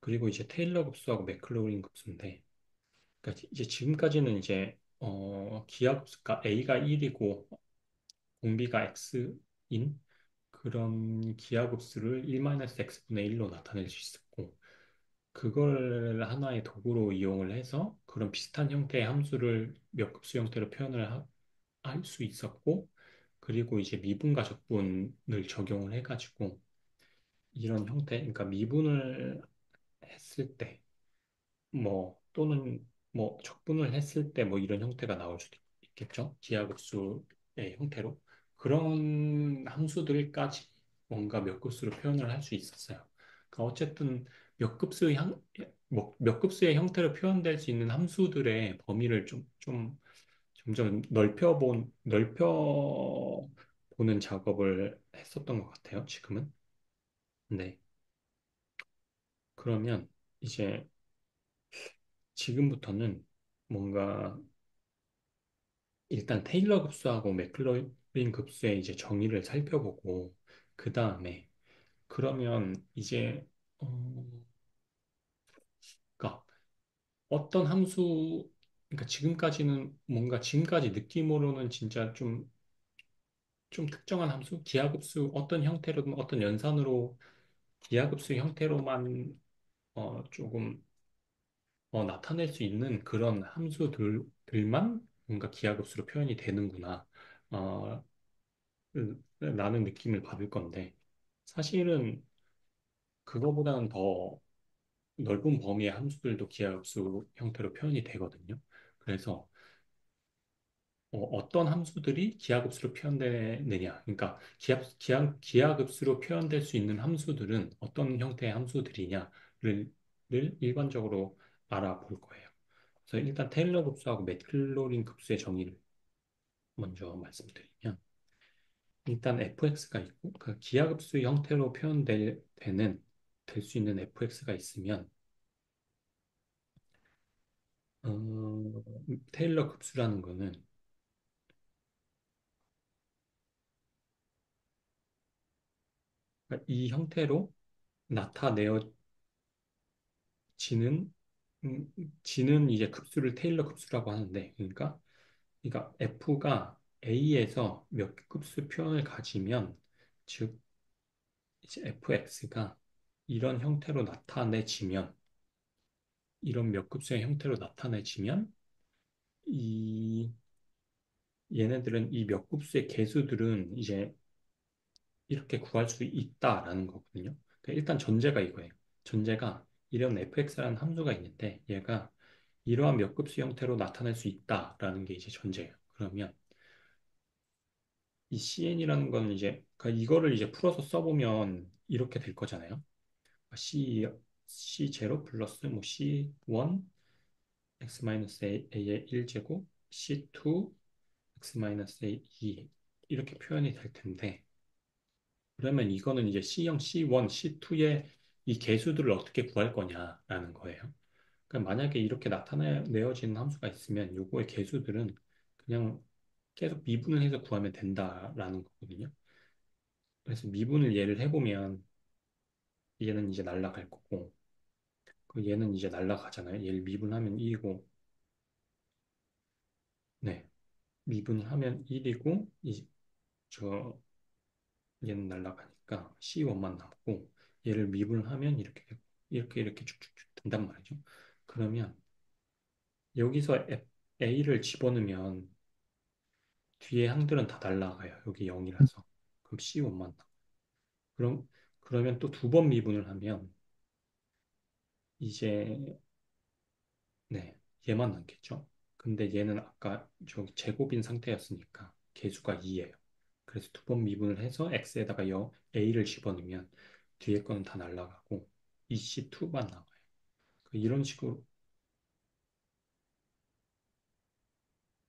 그리고 이제 테일러 급수하고 맥클로린 급수인데, 그러니까 이제 지금까지는 이제 기하 급수가 A가 1이고 공비가 X인 그런 기하 급수를 1-X분의 1로 나타낼 수 있었고, 그걸 하나의 도구로 이용을 해서 그런 비슷한 형태의 함수를 몇 급수 형태로 표현을 할 수 있었고, 그리고 이제 미분과 적분을 적용을 해가지고 이런 형태, 그러니까 미분을 했을 때, 뭐 또는 뭐 적분을 했을 때 뭐 이런 형태가 나올 수도 있겠죠. 기하급수의 형태로 그런 함수들까지 뭔가 몇 급수로 표현을 할 수 있었어요. 그러니까 어쨌든 몇 급수의 몇 급수의 형태로 표현될 수 있는 함수들의 범위를 좀 점점 넓혀 보는 작업을 했었던 것 같아요. 지금은. 네. 그러면 이제 지금부터는 뭔가 일단 테일러 급수하고 맥클로린 급수의 이제 정의를 살펴보고 그 다음에 그러면 이제 그러니까 어떤 함수 그러니까 지금까지는 뭔가 지금까지 느낌으로는 진짜 좀 특정한 함수 기하급수 어떤 형태로든 어떤 연산으로 기하급수 형태로만 조금 나타낼 수 있는 그런 함수들만 뭔가 기하급수로 표현이 되는구나. 어, 라는 느낌을 받을 건데, 사실은 그거보다는 더 넓은 범위의 함수들도 기하급수 형태로 표현이 되거든요. 그래서 떤 함수들이 기하급수로 표현되느냐, 그러니까 기하급수로 표현될 수 있는 함수들은 어떤 형태의 함수들이냐를 일반적으로 알아볼 거예요. 그래서 일단 테일러 급수하고 맥클로린 급수의 정의를 먼저 말씀드리면, 일단 fx가 있고 그 기하급수 형태로 될 수 있는 fx가 있으면 테일러 급수라는 거는 그러니까 이 형태로 나타내어지는 음, 지는 이제 급수를 테일러 급수라고 하는데 그러니까 f가 a에서 몇 급수 표현을 가지면 즉 이제 fx가 이런 형태로 나타내지면 이런 몇 급수의 형태로 나타내지면 이 얘네들은 이 몇 급수의 개수들은 이제 이렇게 구할 수 있다라는 거거든요. 그러니까 일단 전제가 이거예요. 전제가 이런 fx라는 함수가 있는데 얘가 이러한 몇 급수 형태로 나타낼 수 있다라는 게 이제 전제예요. 그러면 이 cn이라는 건 이제 그러니까 이거를 이제 풀어서 써보면 이렇게 될 거잖아요. c0 플러스 뭐 c1 x-a의 1제곱 c2 x-a 2 이렇게 표현이 될 텐데 그러면 이거는 이제 C형, C1, C2의 이 개수들을 어떻게 구할 거냐라는 거예요. 그러니까 만약에 이렇게 나타내어지는 함수가 있으면 요거의 개수들은 그냥 계속 미분을 해서 구하면 된다라는 거거든요. 그래서 미분을 얘를 해보면 얘는 이제 날라갈 거고 그 얘는 이제 날라가잖아요. 얘를 미분하면 1이고 네 미분하면 1이고 저 얘는 날라가니까 C1만 남고 얘를 미분하면 이렇게 되고 이렇게 쭉쭉쭉 된단 말이죠. 그러면 여기서 A를 집어넣으면 뒤에 항들은 다 날라가요. 여기 0이라서. 그럼 C1만 남아. 그럼 그러면 또 두 번 미분을 하면 이제 네 얘만 남겠죠. 근데 얘는 아까 저기 제곱인 상태였으니까 개수가 2예요. 그래서 두 번 미분을 해서 x에다가 a를 집어넣으면 뒤에 거는 다 날라가고 EC2만 남아요. 이런 식으로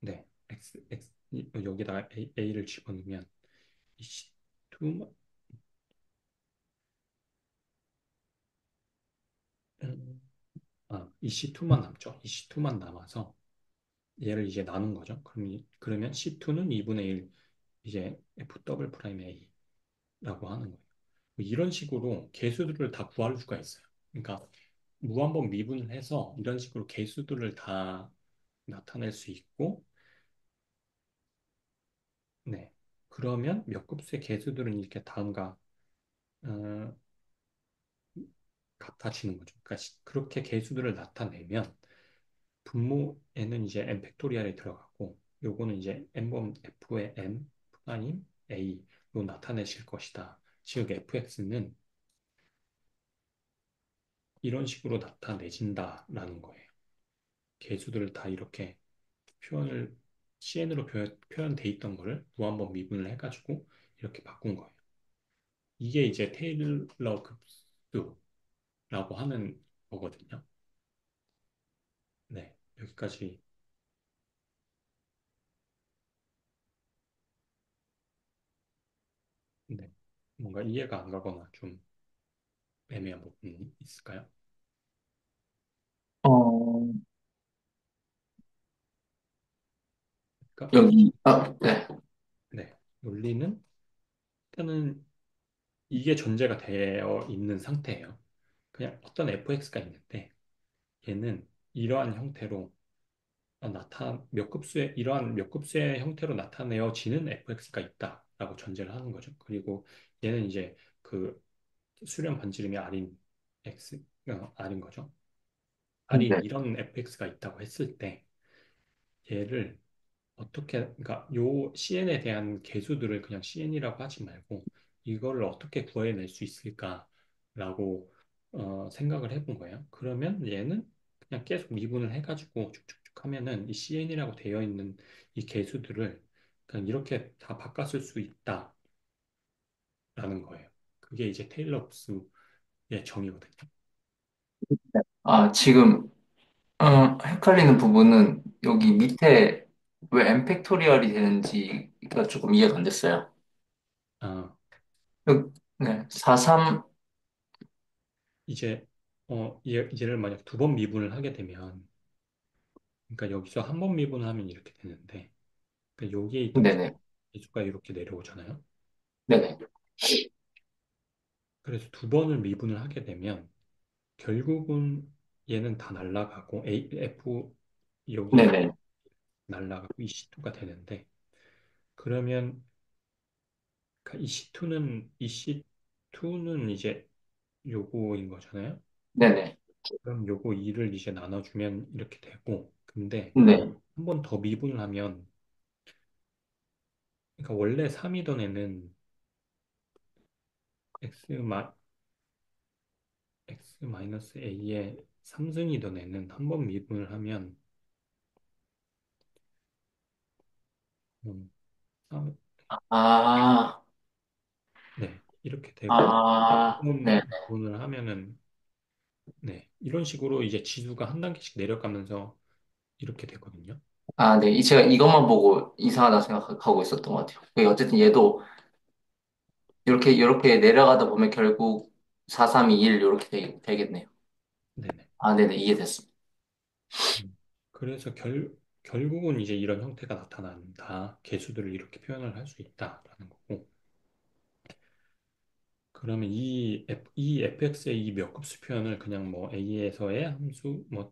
네 여기다가 a를 집어넣으면 EC2만 EC2만 남죠. EC2만 남아서 얘를 이제 나눈 거죠. 그러면 C2는 2분의 1 이제 F 더블 프라임 A라고 하는 거예요. 이런 식으로 개수들을 다 구할 수가 있어요. 그러니까 무한번 미분을 해서 이런 식으로 개수들을 다 나타낼 수 있고, 네. 그러면 몇 급수의 개수들은 이렇게 다음과 어, 같아지는 거죠. 그러니까 그렇게 개수들을 나타내면 분모에는 이제 n 팩토리얼이 들어가고 요거는 이제 n번 f의 n 플라임 a로 나타내실 것이다. 즉 fx는 이런 식으로 나타내진다라는 거예요. 개수들을 다 이렇게 표현을 CN으로 표현돼 있던 거를 무한번 미분을 해가지고 이렇게 바꾼 거예요. 이게 이제 테일러 급수라고 하는 거거든요. 네, 여기까지. 네, 뭔가 이해가 안 가거나 좀 애매한 부분이 있을까요? 어, 그러니까 여기, 네. 네, 논리는 일단은 이게 존재가 되어 있는 상태예요. 그냥 어떤 fx가 있는데 얘는 이러한 형태로 몇 급수의 이러한 몇 급수의 형태로 나타내어지는 fx가 있다라고 전제를 하는 거죠. 그리고 얘는 이제 그 수렴 반지름이 r인 r인 거죠. r인 네. 이런 fx가 있다고 했을 때 얘를 어떻게, 그러니까 요 CN에 대한 개수들을 그냥 CN이라고 하지 말고 이거를 어떻게 구해낼 수 있을까라고 생각을 해본 거예요. 그러면 얘는 그냥 계속 미분을 해가지고 쭉쭉쭉 하면은 이 CN이라고 되어 있는 이 개수들을 그냥 이렇게 다 바꿨을 수 있다라는 거예요. 그게 이제 테일러 흡수의 정의거든요. 지금, 헷갈리는 부분은 여기 밑에 왜 n 팩토리얼이 되는지가 조금 이해가 안 됐어요. 아, 네, 43, 이제 얘를 만약 두 번 미분을 하게 되면 그러니까 여기서 한 번 미분을 하면 이렇게 되는데 그러니까 여기에 있던 네네, 개수가 이렇게 내려오잖아요. 네네, 그래서 두 번을 미분을 하게 되면 결국은 얘는 다 날라가고 F 여기 네네, 날라가고 이 C2가 되는데 그러면 이 C2는 이제 요거인 거잖아요. 네네, 그럼 요거 2를 이제 나눠주면 이렇게 되고 근데 네, 한 번 더 미분을 하면 그러니까 원래 3이던 애는 x x-a의 3승이던 애는 한 번 미분을 하면 음, 아, 네, 이렇게 되고 네. 두번 미분을 하면은 네, 이런 식으로 이제 지수가 한 단계씩 내려가면서 이렇게 되거든요. 네. 제가 이것만 보고 이상하다 생각하고 있었던 것 같아요. 어쨌든 얘도 이렇게 내려가다 보면 결국 4, 3, 2, 1 이렇게 되겠네요. 네네. 네네, 이해됐습니다. 그래서 결국은 이제 이런 형태가 나타난다. 개수들을 이렇게 표현을 할 수 있다라는 거고. 그러면 이 fx의 이 몇 급수 표현을 그냥 뭐 a에서의 함수, 뭐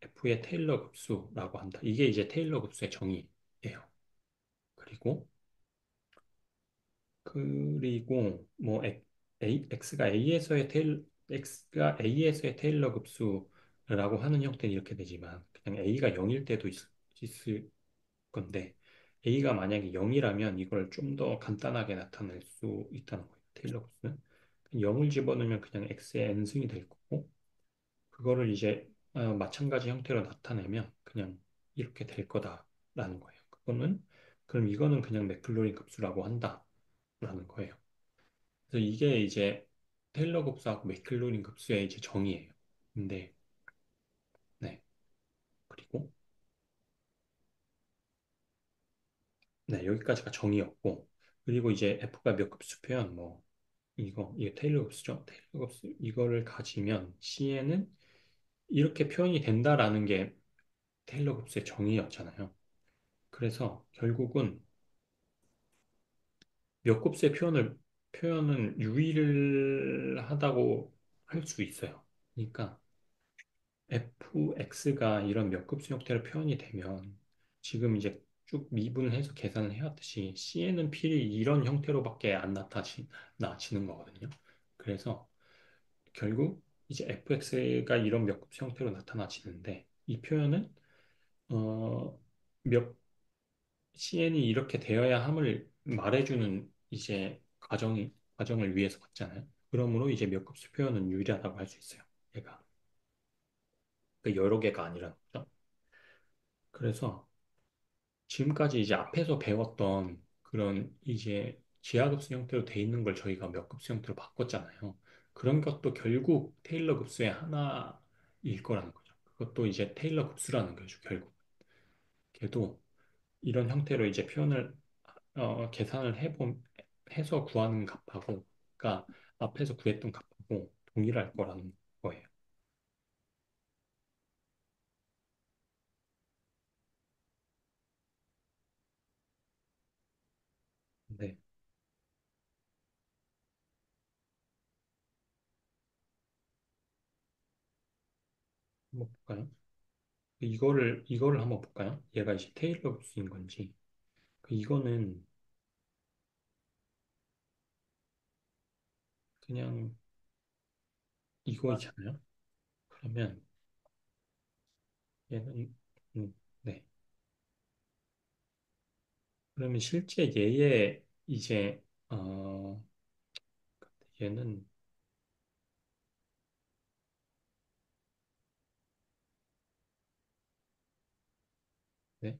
f의 테일러 급수라고 한다. 이게 이제 테일러 급수의 정의예요. 그리고 뭐 x가 a에서의 테일러 급수라고 하는 형태는 이렇게 되지만 그냥 a가 0일 때도 있을 건데 a가 만약에 0이라면 이걸 좀 더 간단하게 나타낼 수 있다는 거예요. 테일러 급수는 0을 집어넣으면 그냥 x의 n승이 될 거고 그거를 이제 마찬가지 형태로 나타내면 그냥 이렇게 될 거다라는 거예요. 그럼 이거는 그냥 맥클로린 급수라고 한다라는 거예요. 그래서 이게 이제 테일러 급수하고 맥클로린 급수의 이제 정의예요. 근데 네, 그리고 네, 여기까지가 정의였고 그리고 이제 F가 몇 급수 표현 뭐 이게 테일러 급수죠. 테일러 급수 이거를 가지면 C에는 이렇게 표현이 된다라는 게 테일러 급수의 정의였잖아요. 그래서 결국은 몇 곱수의 표현은 유일하다고 할 수 있어요. 그러니까 fx가 이런 몇 급수 형태로 표현이 되면 지금 이제 쭉 미분을 해서 계산을 해왔듯이 c에는 필히 이런 형태로밖에 안 나타지는 거거든요. 그래서 결국 이제 fx가 이런 몇 급수 형태로 나타나지는데 이 표현은 몇 cn이 이렇게 되어야 함을 말해주는 이제 과정을 위해서 봤잖아요. 그러므로 이제 몇 급수 표현은 유리하다고 할 수 있어요. 얘가 그 여러 개가 아니라는 거죠. 그래서 지금까지 이제 앞에서 배웠던 그런 이제 기하급수 형태로 돼 있는 걸 저희가 몇 급수 형태로 바꿨잖아요. 그런 것도 결국 테일러 급수의 하나일 거라는 거죠. 그것도 이제 테일러 급수라는 거죠, 결국. 걔도 이런 형태로 이제 표현을 계산을 해서 구하는 값하고, 그러니까 앞에서 구했던 값하고 동일할 거라는 거예요. 네, 한번 볼까요? 이거를 한번 볼까요? 얘가 이제 테일러 급수인 건지. 이거는 그냥 이거 있잖아요. 그러면 얘는 네. 그러면 실제 얘의 이제 얘는 네.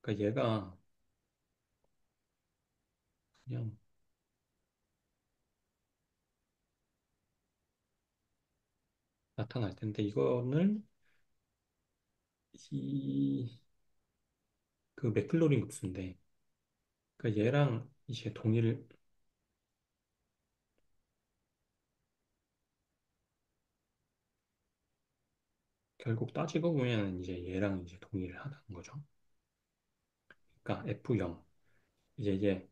그러니까 얘가 그냥 나타날 텐데 이거는 이 그 맥클로린 급수인데 그러니까 얘랑 이제 동일 결국 따지고 보면 이제 얘랑 이제 동일하다는 거죠. 그러니까 F0 이제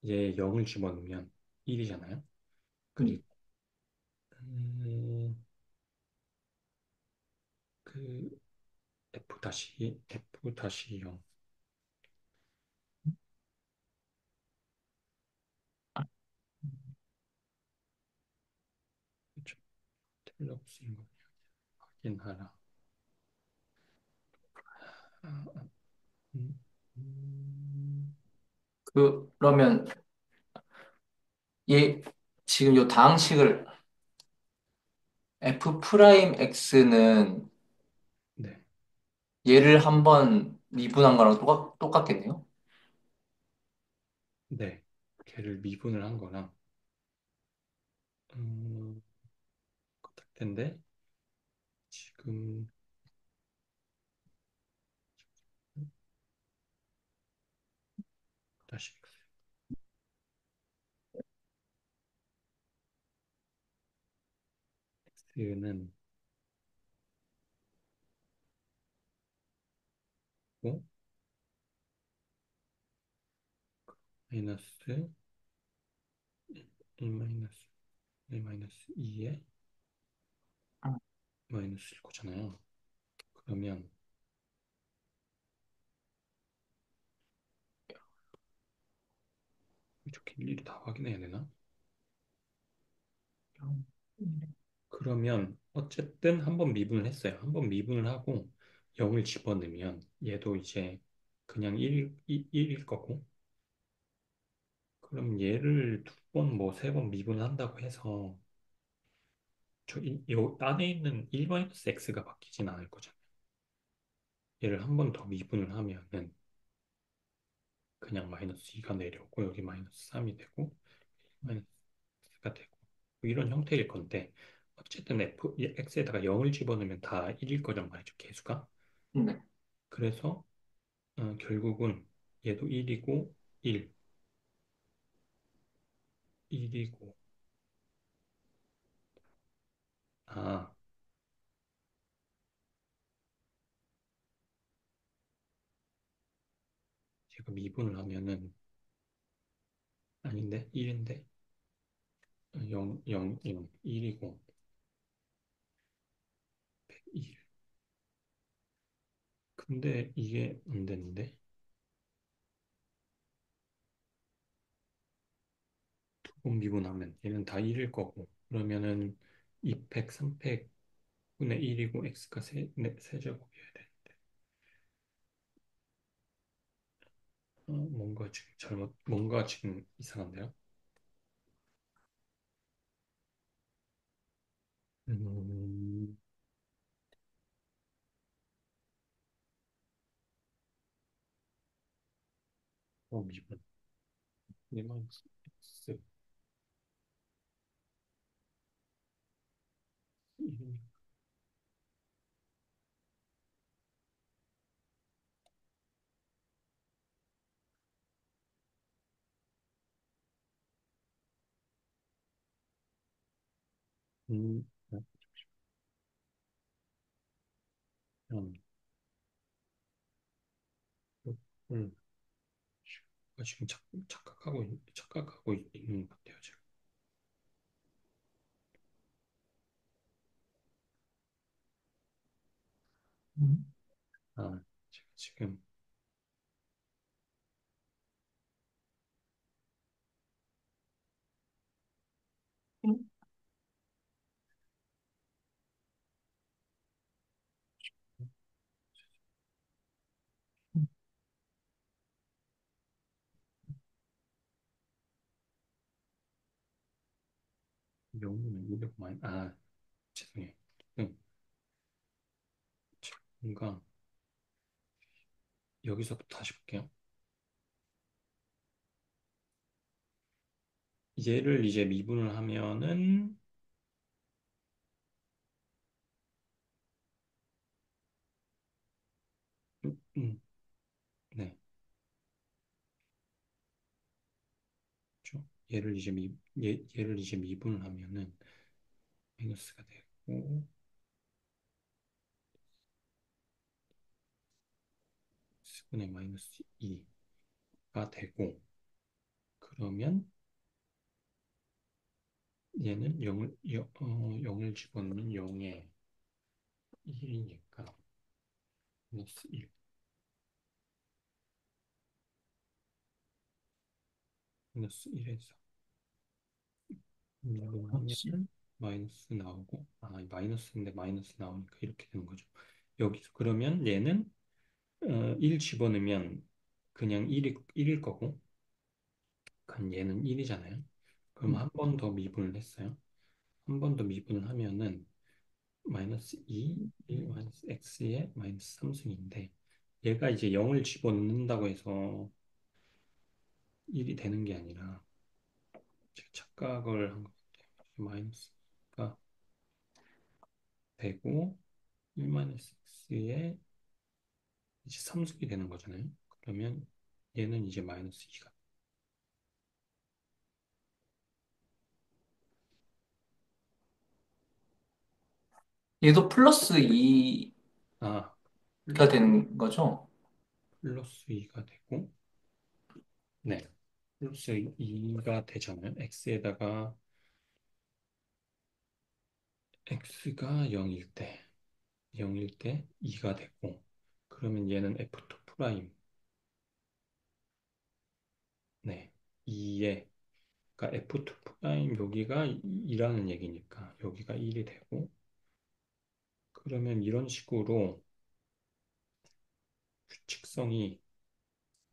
얘 0을 집어넣으면 1이잖아요. 음, 그리고 음, 그 F 다시 0 그렇죠. 텔레옵스인 거 확인하라. 아, 음, 음, 그러면 얘 지금 요 다항식을 f 프라임 x는 네, 얘를 한번 미분한 거랑 똑같겠네요. 네. 걔를 미분을 한 거랑 같을 텐데 지금 다시 x는 고 마이너스 1 마이너스 1 마이너스 2에 마이너스일 거잖아요. 그러면 이렇게 일일이 다 확인해야 되나? 그러면 어쨌든 한번 미분을 했어요. 한번 미분을 하고 0을 집어넣으면 얘도 이제 그냥 1일 거고 그럼 얘를 두 번, 뭐 세 번 미분을 한다고 해서 요 안에 있는 1-x가 바뀌진 않을 거잖아요. 얘를 한 번 더 미분을 하면은 그냥 마이너스 2가 내려오고 여기 마이너스 3이 되고 마이너스가 되고 뭐 이런 형태일 건데 어쨌든 x에다가 0을 집어넣으면 다 1일 거란 말이죠. 계수가. 네. 그래서 결국은 얘도 1이고 1, 1이고 아 제가 미분을 하면은 아닌데 1인데 0, 0, 0, 1이고 근데 이게 안 되는데 두 번 미분하면 얘는 다 1일 거고 그러면은 2팩, 3팩분의 1이고 x가 세제곱이어야 돼. 뭔가 지금 뭔가 지금 이상한데요? 음, 미분. 1만 x 1, 음, 음, 음, 지금 착각하고 있는 것 같아요, 지금. 음. 아, 제가 지금 영문을 이렇게 많이, 죄송해요. 지금 뭔가 여기서부터 다시 볼게요. 얘를 이제 미분을 하면은, 음, 음, 네, 그렇죠. 얘를 이제 미분을 하면은 마이너스가 되고, 10분의 마이너스 2가 되고, 그러면 얘는 0을 집어넣으면 0에 1이니까 마이너스 1, 마이너스 1에서 그렇지. 미분하면 마이너스 나오고, 마이너스인데 마이너스 나오니까 이렇게 되는 거죠. 여기서 그러면 얘는 1 집어넣으면 그냥 1일 거고, 그럼 얘는 1이잖아요. 그럼 음. 한 번 더 미분을 했어요. 한 번 더 미분을 하면은 마이너스 2, 1 마이너스 x의 마이너스 3승인데 얘가 이제 0을 집어넣는다고 해서 1이 되는 게 아니라 제가 착각을 한 것 같아요. 마이너스가 되고 1 마이너스 x의 이제 3승이 되는 거잖아요. 그러면 얘는 이제 마이너스 2가 얘도 플러스 2가 아 플러스 되는 거죠? 플러스 2가 되고 네 플러스 2가 되잖아요. x가 0일 때 2가 되고 그러면 얘는 f2 프라임 네 2에 그러니까 f2 프라임 여기가 2라는 얘기니까 여기가 1이 되고 그러면 이런 식으로 규칙성이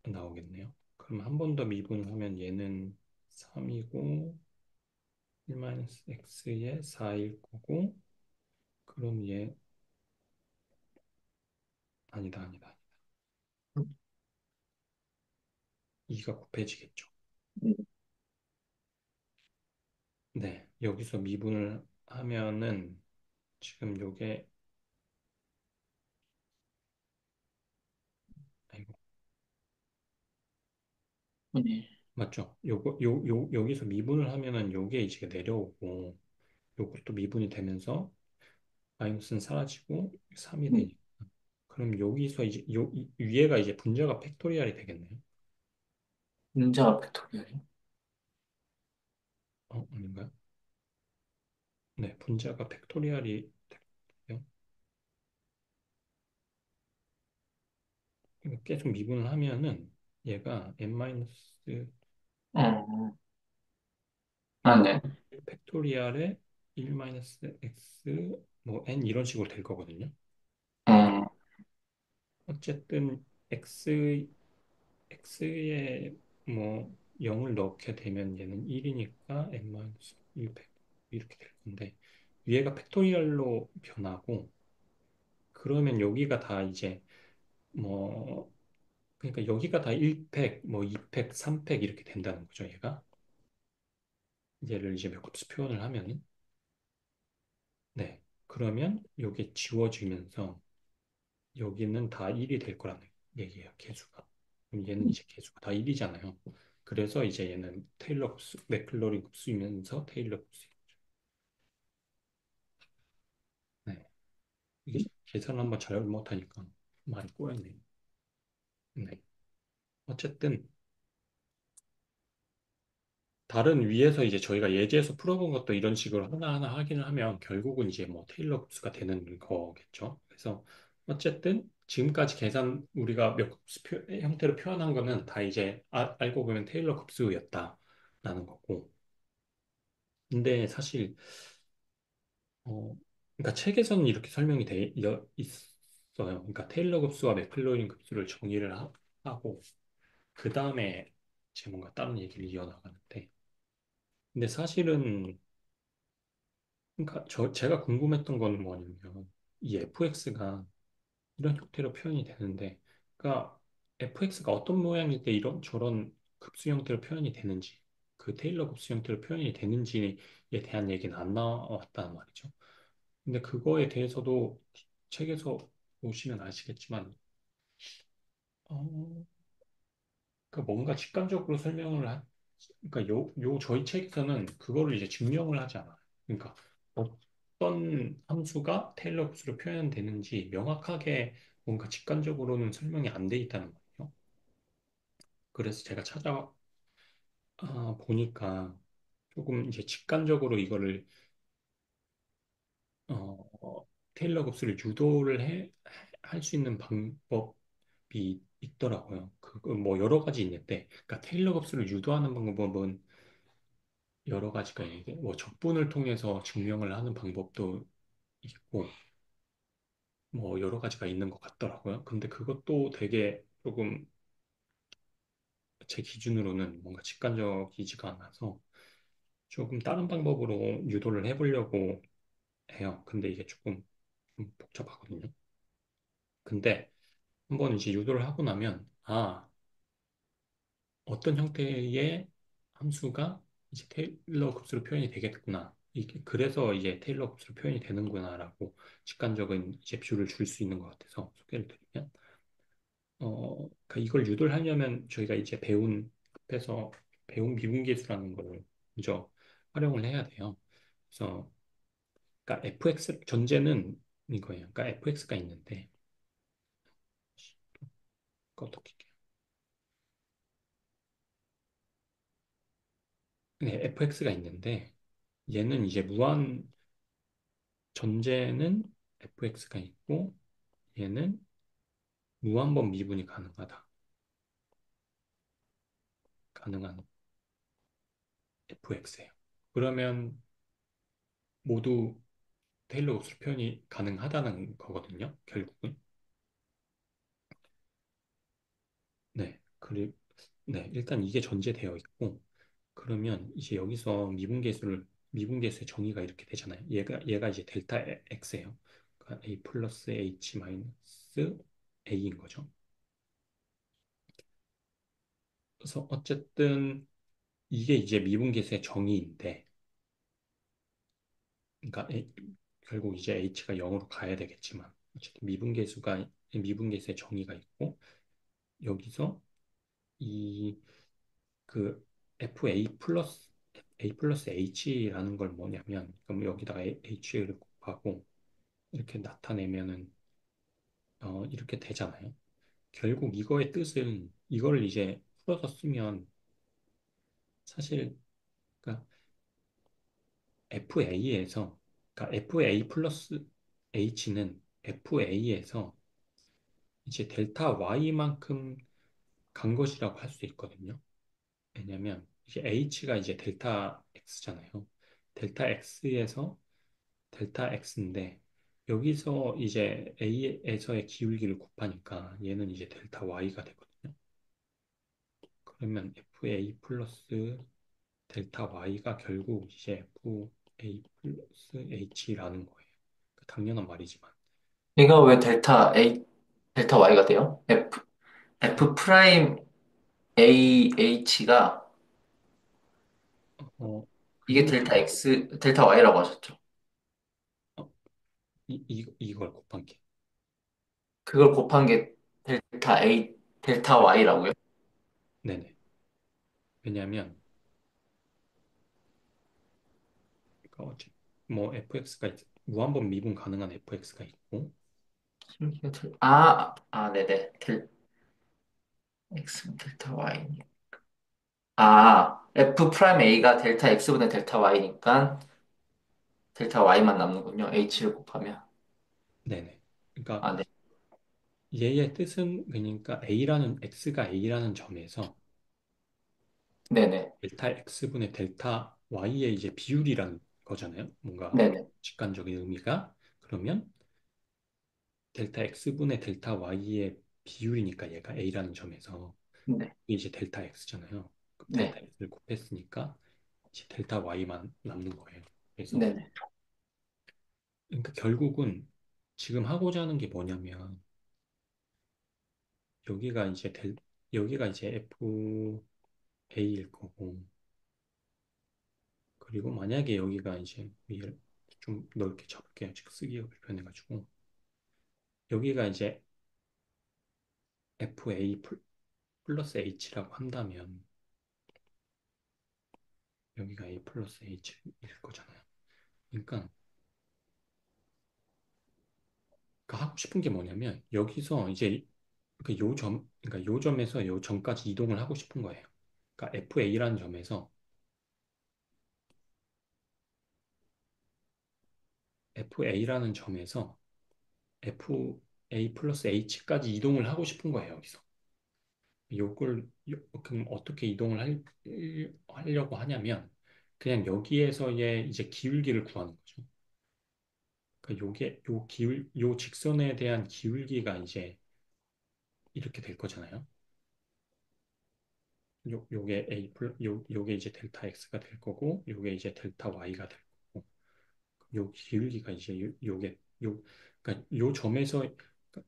나오겠네요. 그럼 한 번 더 미분하면 얘는 3이고 1-x의 4일 거고 그럼 얘 아니다. 2가 곱해지겠죠. 음. 네, 여기서 미분을 하면은 지금 요게 아이고 네. 맞죠? 여기서 미분을 하면은 요게 이제 내려오고 요것도 미분이 되면서 마이너스는 사라지고 3이 음. 되니까 그럼 여기서 이제 위에가 이제 분자가 팩토리얼이 되겠네요. 문자가 팩토리얼이. 아닌가요? 네, 분자가 팩토리얼이 되요 계속 미분을 하면은 얘가 n-1 음, 아, 네. 팩토리얼에 1-x 뭐 n 이런 식으로 될 거거든요. 근데 음, 어쨌든 x에 뭐 0을 넣게 되면 얘는 1이니까 n-1 이렇게 될 건데 위에가 팩토리얼로 변하고 그러면 여기가 다 이제 뭐 그러니까 여기가 다 1팩, 뭐 2팩, 3팩 이렇게 된다는 거죠, 얘가. 얘를 이제 몇 급수 표현을 하면은 네. 그러면 요게 지워지면서 여기는 다 1이 될 거라는 얘기예요, 개수가. 그럼 얘는 이제 개수가 다 1이잖아요. 그래서 이제 얘는 테일러 급수, 맥클로린 급수이면서 테일러 급수. 네. 이게 계산을 한번 잘 못하니까 많이 꼬였네요. 네. 어쨌든 다른 위에서 이제 저희가 예제에서 풀어본 것도 이런 식으로 하나하나 확인을 하면 결국은 이제 뭐 테일러 급수가 되는 거겠죠. 그래서 어쨌든 지금까지 계산 우리가 몇 급수 형태로 표현한 거는 다 이제 알고 보면 테일러 급수였다라는 거고. 근데 사실 그러니까 책에서는 이렇게 설명이 돼 있어요. 그러니까 테일러 급수와 맥클로린 급수를 정의를 하고 그 다음에 제 뭔가 다른 얘기를 이어나가는데. 근데 사실은 그러니까 제가 궁금했던 거는 뭐냐면 이 fx가 이런 형태로 표현이 되는데 그러니까 fx가 어떤 모양일 때 이런 저런 급수 형태로 표현이 되는지 그 테일러 급수 형태로 표현이 되는지에 대한 얘기는 안 나왔단 말이죠. 근데 그거에 대해서도 책에서 보시면 아시겠지만 어, 그러니까 뭔가 직관적으로 설명을 그러니까 요 저희 책에서는 그거를 이제 증명을 하지 않아요. 그러니까 어떤 함수가 테일러 함수로 표현되는지 명확하게 뭔가 직관적으로는 설명이 안 돼 있다는 거예요. 그래서 제가 보니까 조금 이제 직관적으로 이거를 테일러 곱수를 유도를 할 수 있는 방법이 있더라고요. 그거 뭐 여러 가지 있는데, 그러니까 테일러 곱수를 유도하는 방법은 여러 가지가 있는데, 뭐 적분을 통해서 증명을 하는 방법도 있고, 뭐 여러 가지가 있는 것 같더라고요. 근데 그것도 되게 조금 제 기준으로는 뭔가 직관적이지가 않아서 조금 다른 방법으로 유도를 해보려고 해요. 근데 이게 조금 좀 복잡하거든요. 근데 한번 이제 유도를 하고 나면, 어떤 형태의 함수가 이제 테일러 급수로 표현이 되겠구나. 이게 그래서 이제 테일러 급수로 표현이 되는구나라고 직관적인 이제 뷰를 줄 수 있는 것 같아서 소개를 드리면, 그러니까 이걸 유도를 하려면 저희가 이제 앞에서 배운 미분계수라는 걸 먼저 활용을 해야 돼요. 그래서, 그러니까 fx 전제는 이거예요. 그러니까 fx가 있는데, 어떻게 네, fx가 있는데 얘는 이제 전제는 fx가 있고 얘는 무한번 미분이 가능한 fx예요. 그러면 모두 테일러 곱슬 표현이 가능하다는 거거든요. 결국은. 네. 네, 일단 이게 전제되어 있고 그러면 이제 여기서 미분계수의 정의가 이렇게 되잖아요. 얘가 이제 델타 x예요. 그러니까 a 플러스 h 마이너스 a인 거죠. 그래서 어쨌든 이게 이제 미분계수의 정의인데, 그러니까 결국 이제 h가 0으로 가야 되겠지만, 어쨌든 미분계수의 정의가 있고, 여기서 이 그 a 플러스 h라는 걸 뭐냐면, 그럼 여기다가 h를 곱하고 이렇게 나타내면은 이렇게 되잖아요. 결국 이거의 뜻은 이걸 이제 풀어서 쓰면 사실 그러니까 FA에서, 그러니까 FA 플러스 H는 FA에서 이제 델타 Y만큼 간 것이라고 할 수 있거든요. 왜냐면 이제 H가 이제 델타 X잖아요. 델타 X에서 델타 X인데 여기서 이제 A에서의 기울기를 곱하니까 얘는 이제 델타 Y가 되거든요. 그러면 FA 플러스 델타 Y가 결국 이제 FA 플러스 H라는 거예요. 당연한 말이지만. 얘가 왜 델타 Y가 돼요? F 프라임 AH가 이게 그거는 델타 Y라고 하셨죠? 어, 이걸 곱한 게. 그걸 곱한 게 델타 네. Y라고요? 네네. 왜냐하면 그러니까 뭐 fx가 무한번 미분 가능한 fx가 있고 네네. X 델타 Y. F 프라임 A가 델타 X분의 델타 Y니까 델타 Y만 남는군요. H를 곱하면. 네네. 그러니까 네. 얘의 뜻은 그러니까 a라는 x가 a라는 점에서 네네. 델타 x분의 델타 y의 이제 비율이라는 거잖아요. 뭔가 네네. 직관적인 의미가 그러면 델타 x분의 델타 y의 비율이니까 얘가 a라는 점에서 네. 이게 이제 델타 x잖아요. 그럼 델타 네. x를 곱했으니까 이제 델타 y만 남는 거예요. 그래서 네네. 그러니까 결국은 지금 하고자 하는 게 뭐냐면 여기가 이제 여기가 이제 FA일 거고 그리고 만약에 여기가 이제 위를 좀 넓게 잡을게요. 지금 쓰기가 불편해가지고 여기가 이제 FA 플러스 H라고 한다면 여기가 A 플러스 H일 거잖아요. 그러니까 하고 싶은 게 뭐냐면 여기서 이제 그러니까 요 점에서 요 점까지 이동을 하고 싶은 거예요. 그러니까 FA라는 점에서 FA라는 점에서 FA 플러스 H까지 이동을 하고 싶은 거예요, 여기서. 그럼 어떻게 하려고 하냐면, 그냥 여기에서의 이제 기울기를 구하는 거죠. 그러니까 요 직선에 대한 기울기가 이제 이렇게 될 거잖아요. 요게 이제 델타 X가 될 거고, 요게 이제 델타 Y가 될 거고, 요 기울기가 이제 그러니까 요 점에서, 그러니까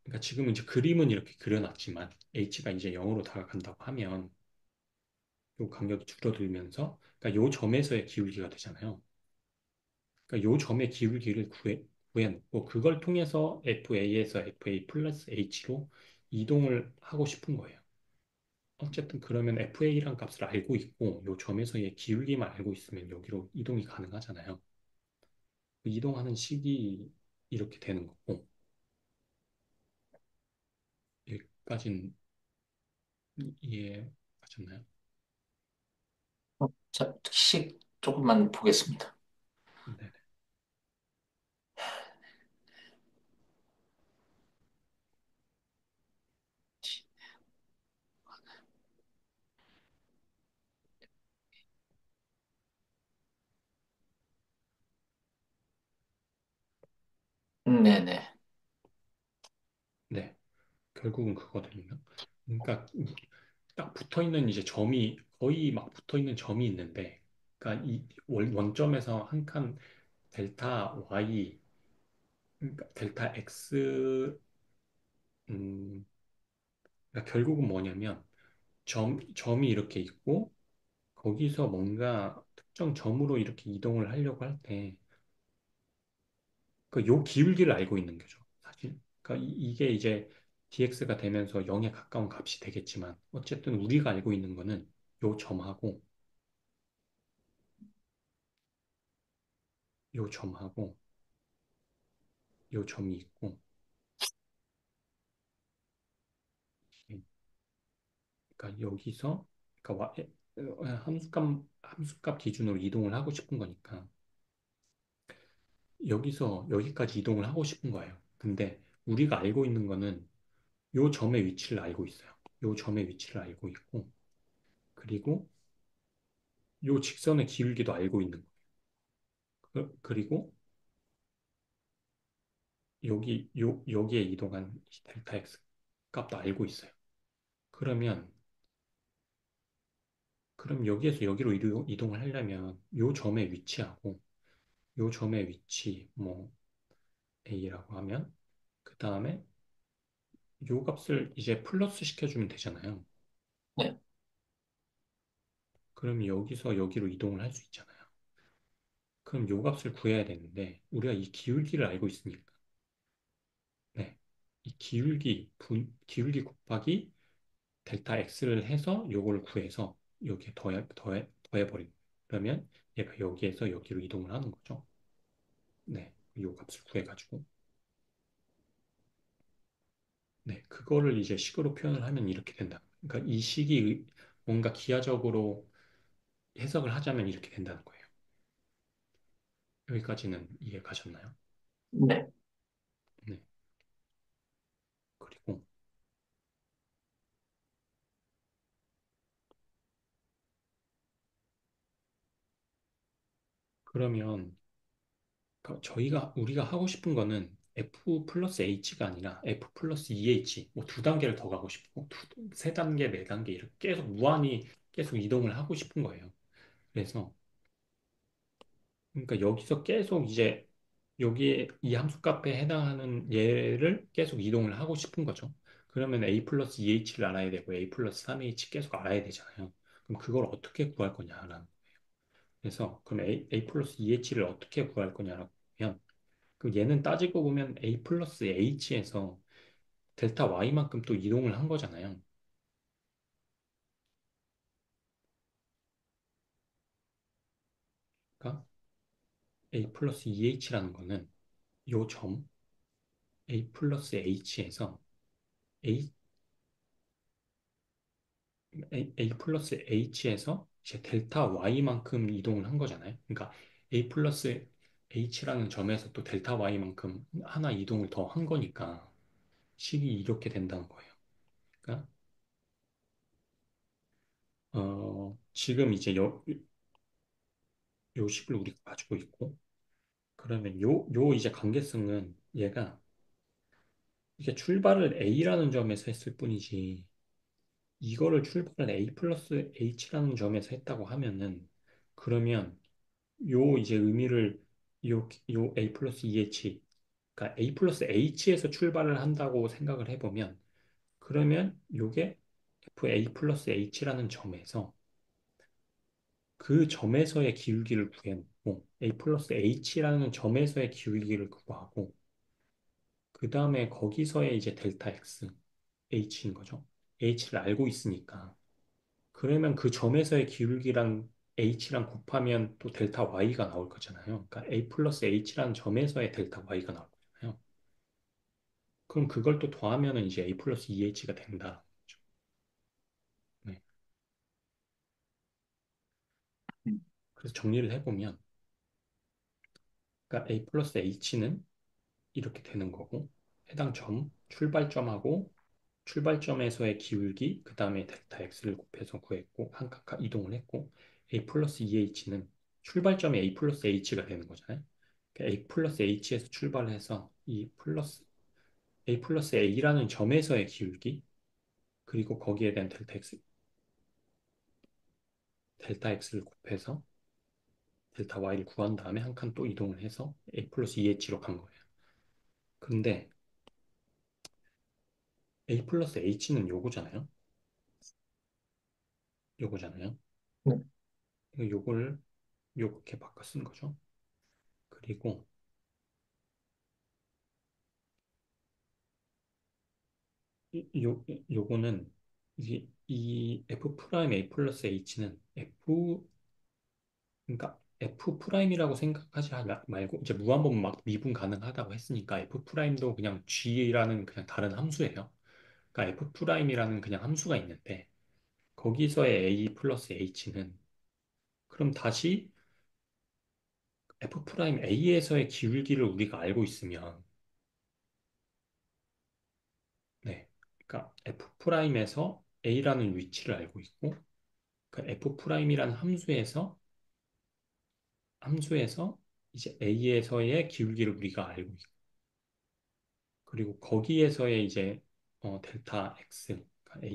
그러니까 지금 이제 그림은 이렇게 그려놨지만, H가 이제 0으로 다가간다고 하면, 요 간격이 줄어들면서, 그러니까 요 점에서의 기울기가 되잖아요. 그러니까 요 점의 기울기를 구해놓고, 그걸 통해서 FA에서 FA 플러스 H로 이동을 하고 싶은 거예요. 어쨌든 그러면 FA란 값을 알고 있고, 요 점에서의 기울기만 알고 있으면 여기로 이동이 가능하잖아요. 그 이동하는 식이 이렇게 되는 거고, 여기까지는 이해하셨나요? 자, 식 조금만 보겠습니다. 네네. 네네. 네. 결국은 그거거든요. 그러니까 딱 붙어 있는 이제 점이 거의 막 붙어 있는 점이 있는데, 그러니까 이 원점에서 한 칸 델타 Y, 그러니까 델타 X, 음, 그러니까 결국은 뭐냐면 점이 이렇게 있고 거기서 뭔가 특정 점으로 이렇게 이동을 하려고 할 때, 그 요 기울기를 알고 있는 거죠, 사실. 그러니까 이게 이제 dx가 되면서 0에 가까운 값이 되겠지만, 어쨌든 우리가 알고 있는 거는 요 점하고 요 점하고 요 점이 있고, 그러니까 여기서 그러니까 함수값 기준으로 이동을 하고 싶은 거니까 여기서 여기까지 이동을 하고 싶은 거예요. 근데 우리가 알고 있는 거는 요 점의 위치를 알고 있어요. 요 점의 위치를 알고 있고, 그리고 요 직선의 기울기도 알고 있는 거예요. 그리고 여기에 이동한 델타 x 값도 알고 있어요. 그러면, 그럼 여기에서 여기로 이동을 하려면 요 점의 위치하고 요 점의 위치, 뭐, A라고 하면, 그 다음에 요 값을 이제 플러스 시켜주면 되잖아요. 네. 그럼 여기서 여기로 이동을 할 수 있잖아요. 그럼 요 값을 구해야 되는데, 우리가 이 기울기를 알고 있으니까, 네. 이 기울기 곱하기 델타 x를 해서 요걸 구해서 여기에 더해버리고, 그러면 얘가 여기에서 여기로 이동을 하는 거죠. 네. 요 값을 구해가지고. 네. 그거를 이제 식으로 표현을 하면 이렇게 된다. 그러니까 이 식이 뭔가 기하적으로 해석을 하자면 이렇게 된다는 거예요. 여기까지는 이해 가셨나요? 네. 네. 그리고 그러면 우리가 하고 싶은 거는 F 플러스 H가 아니라 F 플러스 EH 뭐 두 단계를 더 가고 싶고 세 단계, 네 단계 이렇게 계속 무한히 계속 이동을 하고 싶은 거예요. 그래서 그러니까 여기서 계속 이제 여기에 이 함수값에 해당하는 얘를 계속 이동을 하고 싶은 거죠. 그러면 A 플러스 2H를 알아야 되고 A 플러스 3H 계속 알아야 되잖아요. 그럼 그걸 어떻게 구할 거냐라는. 그래서 그럼 A 플러스 2H를 어떻게 구할 거냐라고 하면 그 얘는 따지고 보면 A 플러스 H에서 델타 Y만큼 또 이동을 한 거잖아요. 그러니까 A 플러스 2H라는 거는 요 점 A 플러스 H에서 A, A 플러스 H에서 이제 델타 Y만큼 이동을 한 거잖아요. 그러니까 A 플러스 H라는 점에서 또 델타 Y만큼 하나 이동을 더 한 거니까 식이 이렇게 된다는 거예요. 그러니까 지금 이제 요 식을 우리가 가지고 있고 그러면 요 이제 관계성은 얘가 이게 출발을 A라는 점에서 했을 뿐이지 이거를 출발을 A 플러스 H라는 점에서 했다고 하면은 그러면 요 이제 의미를 요 A 플러스 EH 그러니까 A 플러스 H에서 출발을 한다고 생각을 해보면 그러면 요게 FA 플러스 H라는 점에서 그 점에서의 기울기를 구해놓고 A 플러스 H라는 점에서의 기울기를 구하고 그 다음에 거기서의 이제 델타 X, H인 거죠. H를 알고 있으니까. 그러면 그 점에서의 기울기랑 H랑 곱하면 또 델타 Y가 나올 거잖아요. 그러니까 A 플러스 H라는 점에서의 델타 Y가 나올 거잖아요. 그럼 그걸 또 더하면은 이제 A 플러스 2H가 된다. 네. 그래서 정리를 해보면, 그러니까 A 플러스 H는 이렇게 되는 거고, 해당 점, 출발점하고 출발점에서의 기울기, 그 다음에 델타 x를 곱해서 구했고, 한 칸 이동을 했고, a 플러스 2h는 출발점이 a 플러스 h가 되는 거잖아요. 그러니까 a 플러스 h에서 출발해서 a 플러스 a라는 점에서의 기울기, 그리고 거기에 대한 델타 x를 곱해서 델타 y를 구한 다음에 한 칸 또 이동을 해서 a 플러스 2h로 간 거예요. 근데 a 플러스 h는 요거잖아요. 네. 요걸 요렇게 바꿔 쓴 거죠. 그리고 요거는 이 F 프라임 A 플러스 H는 그러니까 F 프라임이라고 생각하지 말고 이제 무한번 막 미분 가능하다고 했으니까 F 프라임도 그냥 G라는 그냥 다른 함수예요. 그러니까 F 프라임이라는 그냥 함수가 있는데 거기서의 A 플러스 H는 그럼 다시 F 프라임 A에서의 기울기를 우리가 알고 있으면 그러니까 F 프라임에서 A라는 위치를 알고 있고, 그 F 프라임이라는 함수에서 이제 A에서의 기울기를 우리가 알고 있고, 그리고 거기에서의 이제 델타 X, 그러니까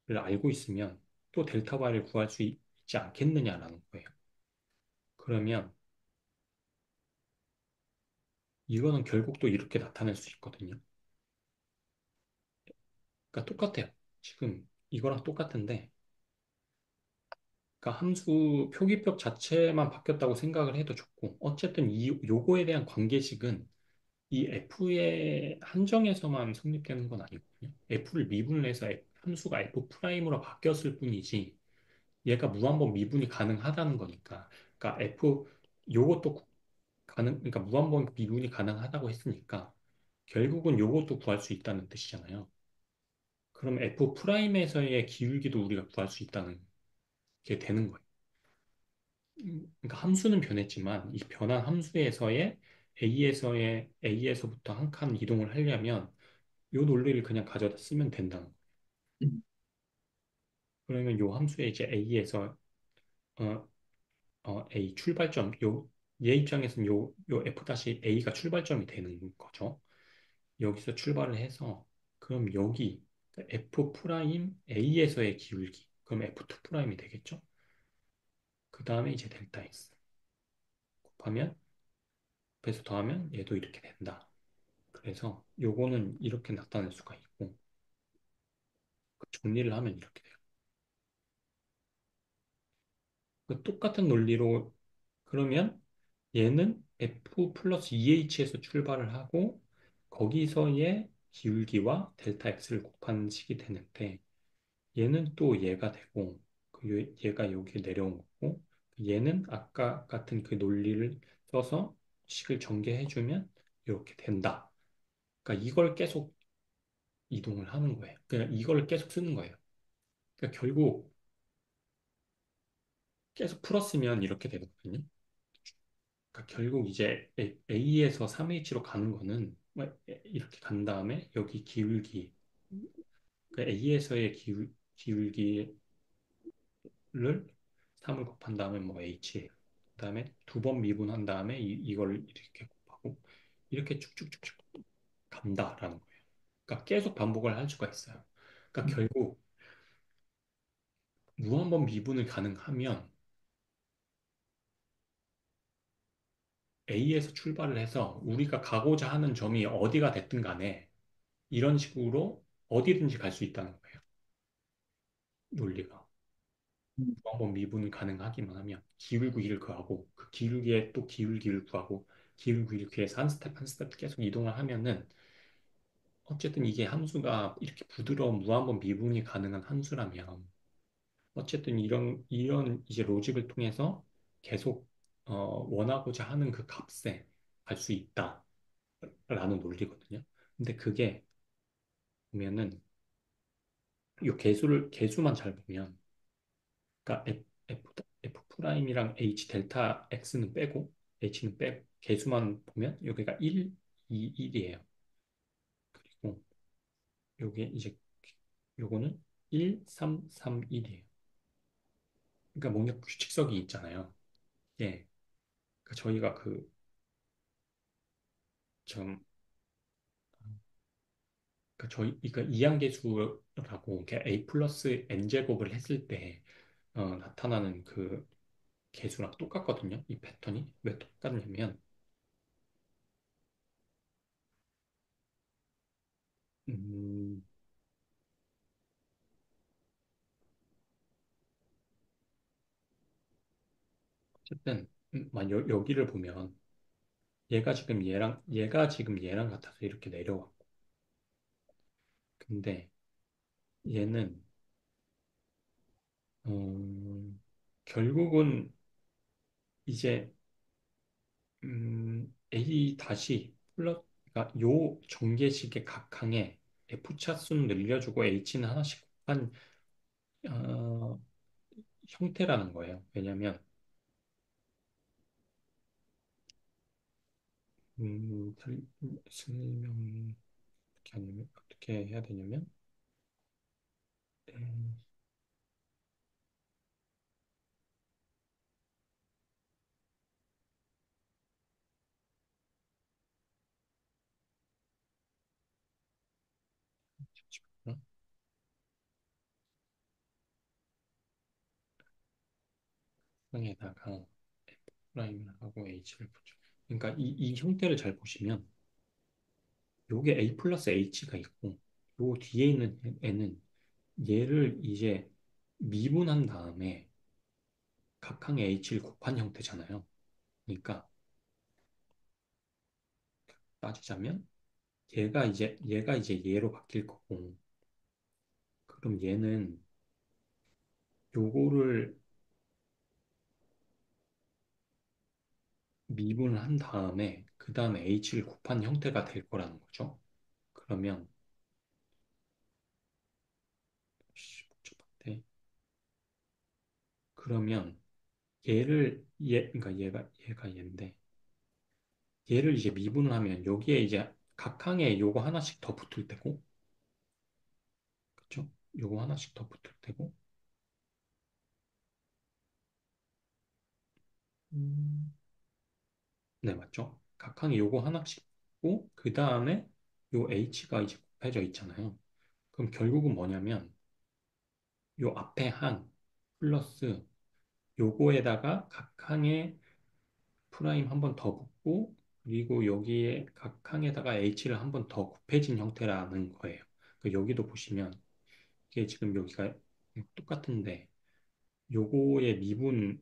H를 알고 있으면 또 델타 Y를 구할 수 있지 않겠느냐라는 거예요. 그러면 이거는 결국 또 이렇게 나타낼 수 있거든요. 그러니까 똑같아요. 지금 이거랑 똑같은데, 그러니까 함수 표기법 자체만 바뀌었다고 생각을 해도 좋고, 어쨌든 요거에 대한 관계식은 이 F의 한정에서만 성립되는 건 아니거든요. F를 미분을 해서 함수가 F 프라임으로 바뀌었을 뿐이지, 얘가 무한번 미분이 가능하다는 거니까. 그러니까 요것도 그러니까 무한번 미분이 가능하다고 했으니까, 결국은 요것도 구할 수 있다는 뜻이잖아요. 그럼 F 프라임에서의 기울기도 우리가 구할 수 있다는 게 되는 거예요. 그러니까 함수는 변했지만 이 변한 함수에서의 A에서부터 한 칸 이동을 하려면 이 논리를 그냥 가져다 쓰면 된다는 거예요. 음. 그러면 이 함수에 이제 어, A 출발점 얘 입장에서는 요 F-A가 출발점이 되는 거죠. 여기서 출발을 해서 그럼 여기 F 프라임 A에서의 기울기 그럼 F2 프라임이 되겠죠? 그 다음에 이제 델타 X 곱하면 배수 더하면 얘도 이렇게 된다. 그래서 요거는 이렇게 나타낼 수가 있고 그 정리를 하면 이렇게 돼요. 그 똑같은 논리로 그러면 얘는 F 플러스 EH에서 출발을 하고 거기서의 기울기와 델타 X를 곱하는 식이 되는데 얘는 또 얘가 되고 얘가 여기 내려온 거고 얘는 아까 같은 그 논리를 써서 식을 전개해주면 이렇게 된다. 그러니까 이걸 계속 이동을 하는 거예요. 그냥 이걸 계속 쓰는 거예요. 그러니까 결국 계속 풀었으면 이렇게 되거든요. 그러니까 결국 이제 A에서 3H로 가는 거는 뭐 이렇게 간 다음에 여기 기울기, 그 A에서의 기울기를 3을 곱한 다음에 뭐 H, 그 다음에 두 번 미분한 다음에 이걸 이렇게 곱하고 이렇게 쭉쭉쭉쭉 간다라는 거예요. 그러니까 계속 반복을 할 수가 있어요. 그러니까 결국 무한번 미분을 가능하면 A에서 출발을 해서 우리가 가고자 하는 점이 어디가 됐든 간에 이런 식으로 어디든지 갈 수 있다는 거예요. 논리가. 무한번 미분이 가능하기만 하면 기울기를 구하고 그 기울기에 또 기울기를 구하고 기울기를 구해서 한 스텝 한 스텝 계속 이동을 하면은 어쨌든 이게 함수가 이렇게 부드러운 무한번 미분이 가능한 함수라면 어쨌든 이런 이제 로직을 통해서 계속 원하고자 하는 그 값에 갈 수 있다라는 논리거든요. 근데 그게 보면은 이 개수만 잘 보면 그러니까 F 프라임이랑 H 델타 X는 빼고 H는 빼고 개수만 보면 여기가 1, 2, 1이에요. 그리고 요게 이제 요거는 1, 3, 3, 1이에요. 그러니까 뭔가 규칙성이 있잖아요. 예. 그러니까 저희가 좀 그러니까 이항계수라고 이렇게 A 플러스 N 제곱을 했을 때 나타나는 그 개수랑 똑같거든요. 이 패턴이 왜 똑같냐면 음, 어쨌든 여기를 보면 얘가 지금 얘랑 같아서 이렇게 내려왔고 근데 얘는 음, 결국은 이제 A 다시 그러니까 요 전개식의 각항에 F 차수는 늘려주고 H는 하나씩 곱한 어, 형태라는 거예요. 왜냐하면 설명이 어떻게 해야 되냐면 잠시만요. 에다가 프라임을 하고 h를 붙여. 그러니까 이 형태를 잘 보시면 요게 a 플러스 h가 있고 요 뒤에 있는 애는 얘를 이제 미분한 다음에 각항의 h를 곱한 형태잖아요. 그러니까 따지자면 얘가 이제 얘로 바뀔 거고 그럼 얘는 요거를 미분을 한 다음에 그 다음에 h를 곱한 형태가 될 거라는 거죠. 그러면 복잡한데 그러면 그러니까 얘가 얘인데 얘를 이제 미분을 하면 여기에 이제 각항에 요거 하나씩 더 붙을 테고 그쵸? 요거 하나씩 더 붙을 테고 음, 네 맞죠? 각항에 요거 하나씩 붙고 그 다음에 요 h가 이제 곱해져 있잖아요. 그럼 결국은 뭐냐면 요 앞에 항 플러스 요거에다가 각항에 프라임 한 번 더 붙고 그리고 여기에 각항에다가 h를 한 번 더 곱해진 형태라는 거예요. 그 여기도 보시면 이게 지금 여기가 똑같은데 요거의 미분을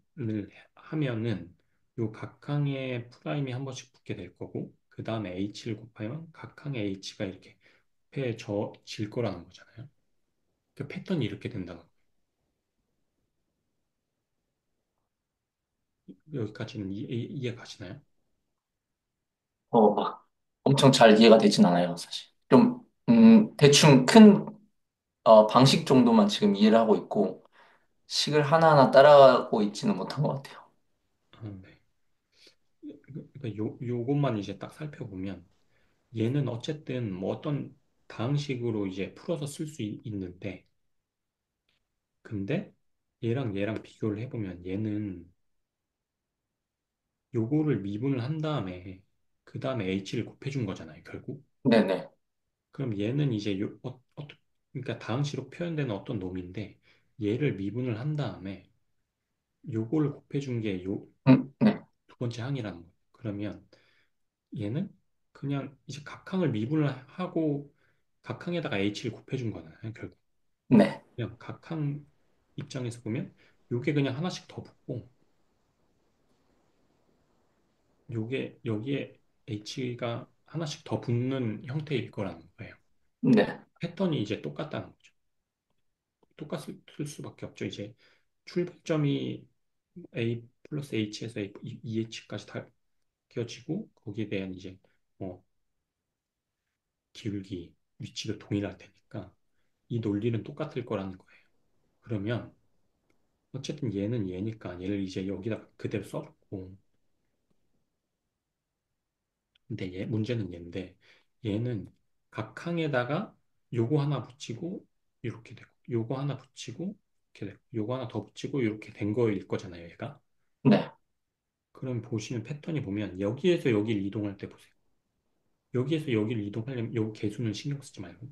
하면은 요 각항에 프라임이 한 번씩 붙게 될 거고 그 다음에 h를 곱하면 각항에 h가 이렇게 곱해질 거라는 거잖아요. 그 패턴이 이렇게 된다는 거예요. 여기까지는 이해 가시나요? 막 엄청 잘 이해가 되진 않아요, 사실. 좀, 대충 큰, 방식 정도만 지금 이해를 하고 있고, 식을 하나하나 따라가고 있지는 못한 것 같아요. 네. 그러니까 요것만 이제 딱 살펴보면 얘는 어쨌든 뭐 어떤 방식으로 이제 풀어서 쓸 수 있는데 근데 얘랑 비교를 해보면 얘는 요거를 미분을 한 다음에 그 다음에 h를 곱해준 거잖아요, 결국. 네네. 그럼 얘는 이제 그러니까 다항식으로 표현되는 어떤 놈인데 얘를 미분을 한 다음에 요거를 곱해준 게 요 네. 두 번째 항이라는 거예요. 그러면 얘는 그냥 이제 각항을 미분을 하고 각항에다가 h를 곱해준 거잖아요, 결국. 네. 그냥 각항 입장에서 보면 요게 그냥 하나씩 더 붙고 요게 여기에 h가 하나씩 더 붙는 형태일 거라는 거예요. 네. 패턴이 이제 똑같다는 거죠. 똑같을 수밖에 없죠. 이제 출발점이 a 플러스 h에서 2h까지 다 껴지고 거기에 대한 이제 뭐 기울기, 위치도 동일할 테니까 이 논리는 똑같을 거라는 거예요. 그러면 어쨌든 얘는 얘니까 얘를 이제 여기다 그대로 써놓고 근데 문제는 얘인데 얘는 각항에다가 요거 하나 붙이고 이렇게 되고 요거 하나 붙이고 이렇게 되고 요거 하나 더 붙이고 이렇게 된 거일 거잖아요, 얘가. 네. 그럼 보시는 패턴이 보면 여기에서 여기를 이동할 때 보세요. 여기에서 여기를 이동하려면 요 개수는 신경 쓰지 말고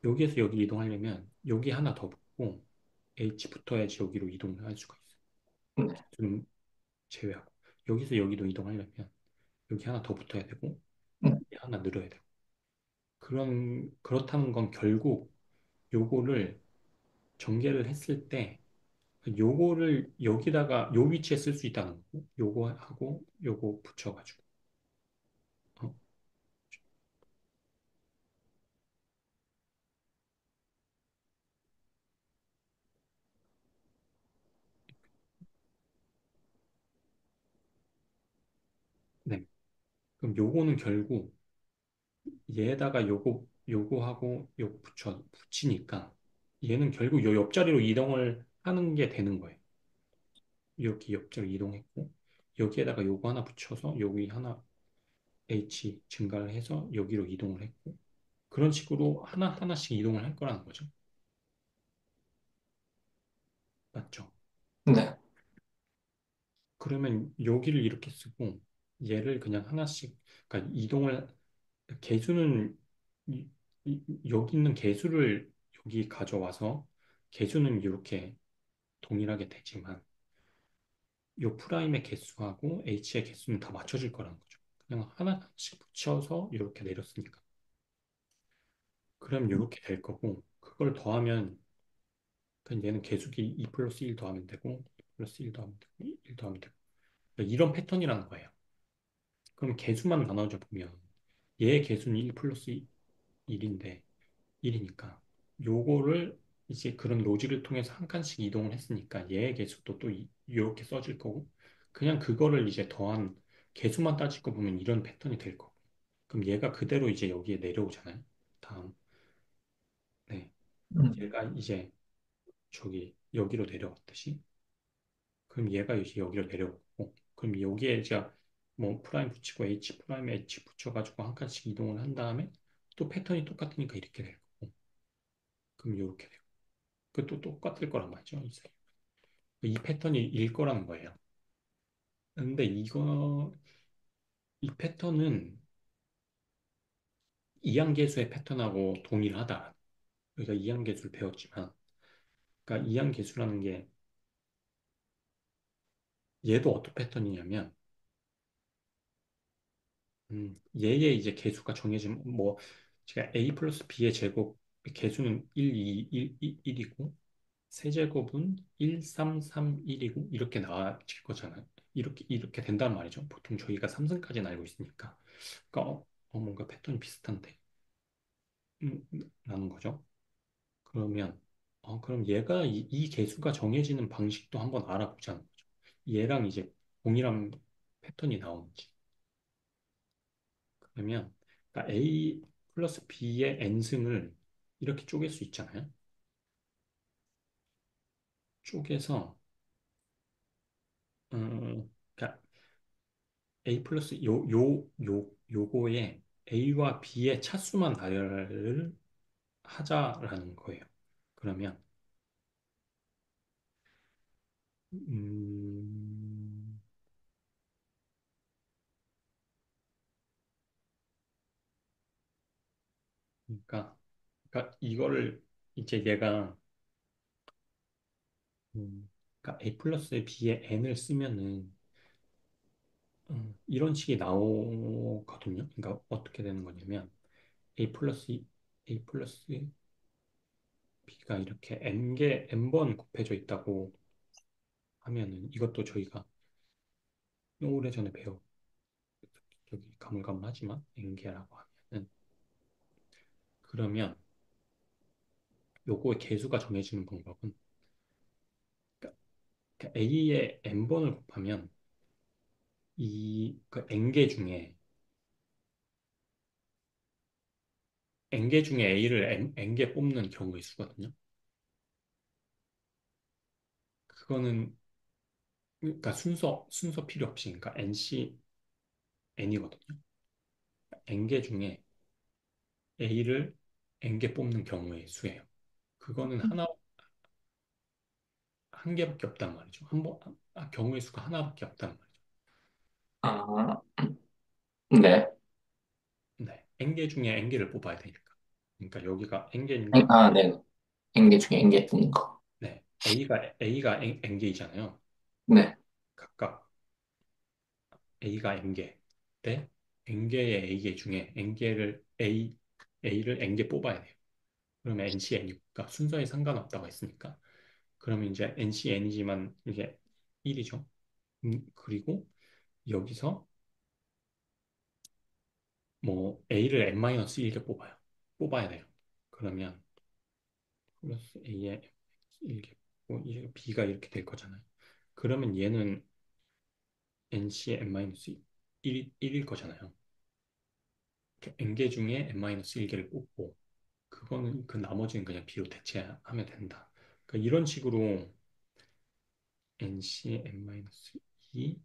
여기에서 여기를 이동하려면 여기 하나 더 붙고 H 붙어야지 여기로 이동을 할 수가 있어요. 네. 개수는 제외하고 여기서 여기로 이동하려면 여기 하나 더 붙어야 되고 음, 여기 하나 늘어야 되고 그렇다는 건 결국 요거를 전개를 했을 때 요거를 여기다가 요 위치에 쓸 수 있다는 거고 요거 하고 요거 붙여가지고 어? 네. 그럼 요거는 결국 얘에다가 요거하고 요거 붙이니까 얘는 결국 요 옆자리로 이동을 하는 게 되는 거예요. 이렇게 옆자리 이동했고 여기에다가 요거 하나 붙여서 여기 하나 h 증가를 해서 여기로 이동을 했고 그런 식으로 하나하나씩 이동을 할 거라는 거죠. 맞죠? 네. 그러면 여기를 이렇게 쓰고 얘를 그냥 하나씩, 그러니까 이동을, 개수는 이- 여기 있는 개수를 여기 가져와서 개수는 이렇게 동일하게 되지만 요 프라임의 개수하고 h의 개수는 다 맞춰질 거라는 거죠. 그냥 하나씩 붙여서 이렇게 내렸으니까. 그럼 이렇게 될 거고 그걸 더하면 그냥 얘는 계속이 2 플러스 1 더하면 되고 2 플러스 1 더하면 되고 1 더하면 되고 그러니까 이런 패턴이라는 거예요. 그럼 개수만 나눠져 보면 얘의 개수는 1 플러스 1인데 1이니까 요거를 이제 그런 로직을 통해서 한 칸씩 이동을 했으니까 얘의 개수도 또 이렇게 써질 거고 그냥 그거를 이제 더한 개수만 따지고 보면 이런 패턴이 될 거고 그럼 얘가 그대로 이제 여기에 내려오잖아요. 다음 네 음, 얘가 이제 저기 여기로 내려왔듯이 그럼 얘가 이제 여기로 내려오고 그럼 여기에 제가 뭐 프라임 붙이고 h 프라임 h 붙여가지고 한 칸씩 이동을 한 다음에 또 패턴이 똑같으니까 이렇게 될 거고 그럼 이렇게 되고 그것도 똑같을 거란 말이죠. 이제 이 패턴이 일 거라는 거예요. 근데 이 패턴은 이항계수의 패턴하고 동일하다. 우리가 이항계수를 배웠지만 그러니까 이항계수라는 게 얘도 어떤 패턴이냐면 얘의 이제 개수가 정해진 뭐 제가 a 플러스 b의 제곱 개수는 1, 2, 1, 이고 세제곱은 1, 3, 3, 1이고 이렇게 나와질 거잖아요. 이렇게 된단 말이죠. 보통 저희가 3승까지는 알고 있으니까. 그러니까 뭔가 패턴이 비슷한데 라는 거죠. 그러면 그럼 얘가 이 개수가 정해지는 방식도 한번 알아보자는 거죠. 얘랑 이제 동일한 패턴이 나오는지. 그러면 그러니까 A 플러스 B의 n승을 이렇게 쪼갤 수 있잖아요. 쪼개서 그러니까 A 플러스 요거에 A와 B의 차수만 나열을 하자라는 거예요. 그러면 음, 그러니까 이거를 이제 얘가 그러니까 A 플러스 B의 n을 쓰면은 이런 식이 나오거든요. 그러니까 어떻게 되는 거냐면 A 플러스 B가 이렇게 n번 곱해져 있다고 하면은 이것도 저희가 오래전에 배워 저기 가물가물하지만 n개라고 하면은 그러면 요거의 개수가 정해지는 방법은 그러니까 A의 n번을 곱하면 그 n개 중에 n개 중에 A를 n개 뽑는 경우의 수거든요. 그거는 그러니까 순서 필요 없이 그러니까 nc n이거든요. n개 중에 A를 n개 뽑는 경우의 수예요. 그거는 한 개밖에 없단 말이죠. 경우의 수가 하나밖에 없단 말이죠. 아, 네. 네, n개 중에 n개를 뽑아야 되니까. 그러니까 여기가 행- n개니까 아, 네. 행계 중에 행계 뿐인 거. 네, A가 n개이잖아요. 네. 각각 A가 n개 대 n개의 A개 중에 A를 n개 뽑아야 돼요. 그러면 NCN이니까 순서에 상관없다고 했으니까. 그러면 이제 NCN이지만 이게 1이죠. 그리고 여기서 뭐 A를 n-1개 뽑아야 돼요. 그러면 플러스 A에 1개 뽑고 이제 B가 이렇게 될 거잖아요. 그러면 얘는 NC의 n-1일 일 거잖아요. n개 중에 n-1개를 뽑고 그거는 그 나머지는 그냥 B로 대체하면 된다. 그러니까 이런 식으로 NC의 n-2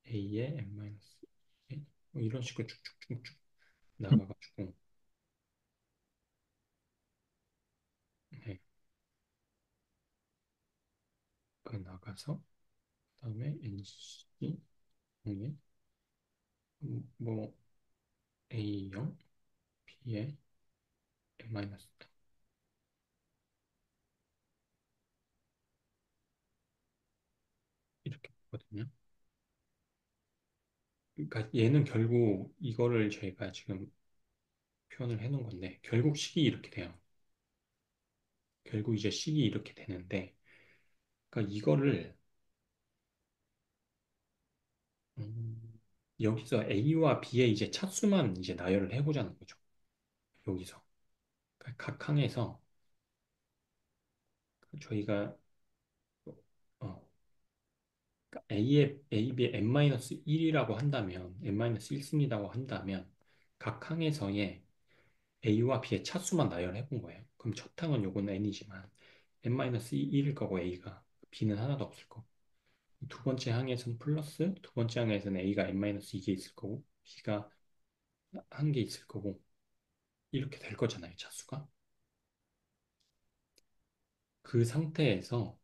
A의 n-2 뭐 이런 식으로 쭉쭉쭉쭉 나가가지고 네. 나가서 그다음에 NC 공에 뭐 A0 B에 N 마이너스 이렇게 보거든요. 그러니까 얘는 결국 이거를 저희가 지금 표현을 해놓은 건데 결국 식이 이렇게 돼요. 결국 이제 식이 이렇게 되는데 그러니까 이거를 음, 여기서 A와 B의 이제 차수만 이제 나열을 해보자는 거죠. 여기서 그러니까 각 항에서 저희가 어, 그러니까 A, B의 n-1이라고 한다면 n-1승이라고 한다면 각 항에서의 A와 B의 차수만 나열해 본 거예요. 그럼 첫 항은 요건 n이지만 n-1일 거고 A가 B는 하나도 없을 거고 두 번째 항에서는 플러스 두 번째 항에서는 A가 n-2개 있을 거고 B가 한 개 있을 거고 이렇게 될 거잖아요, 차수가. 그 상태에서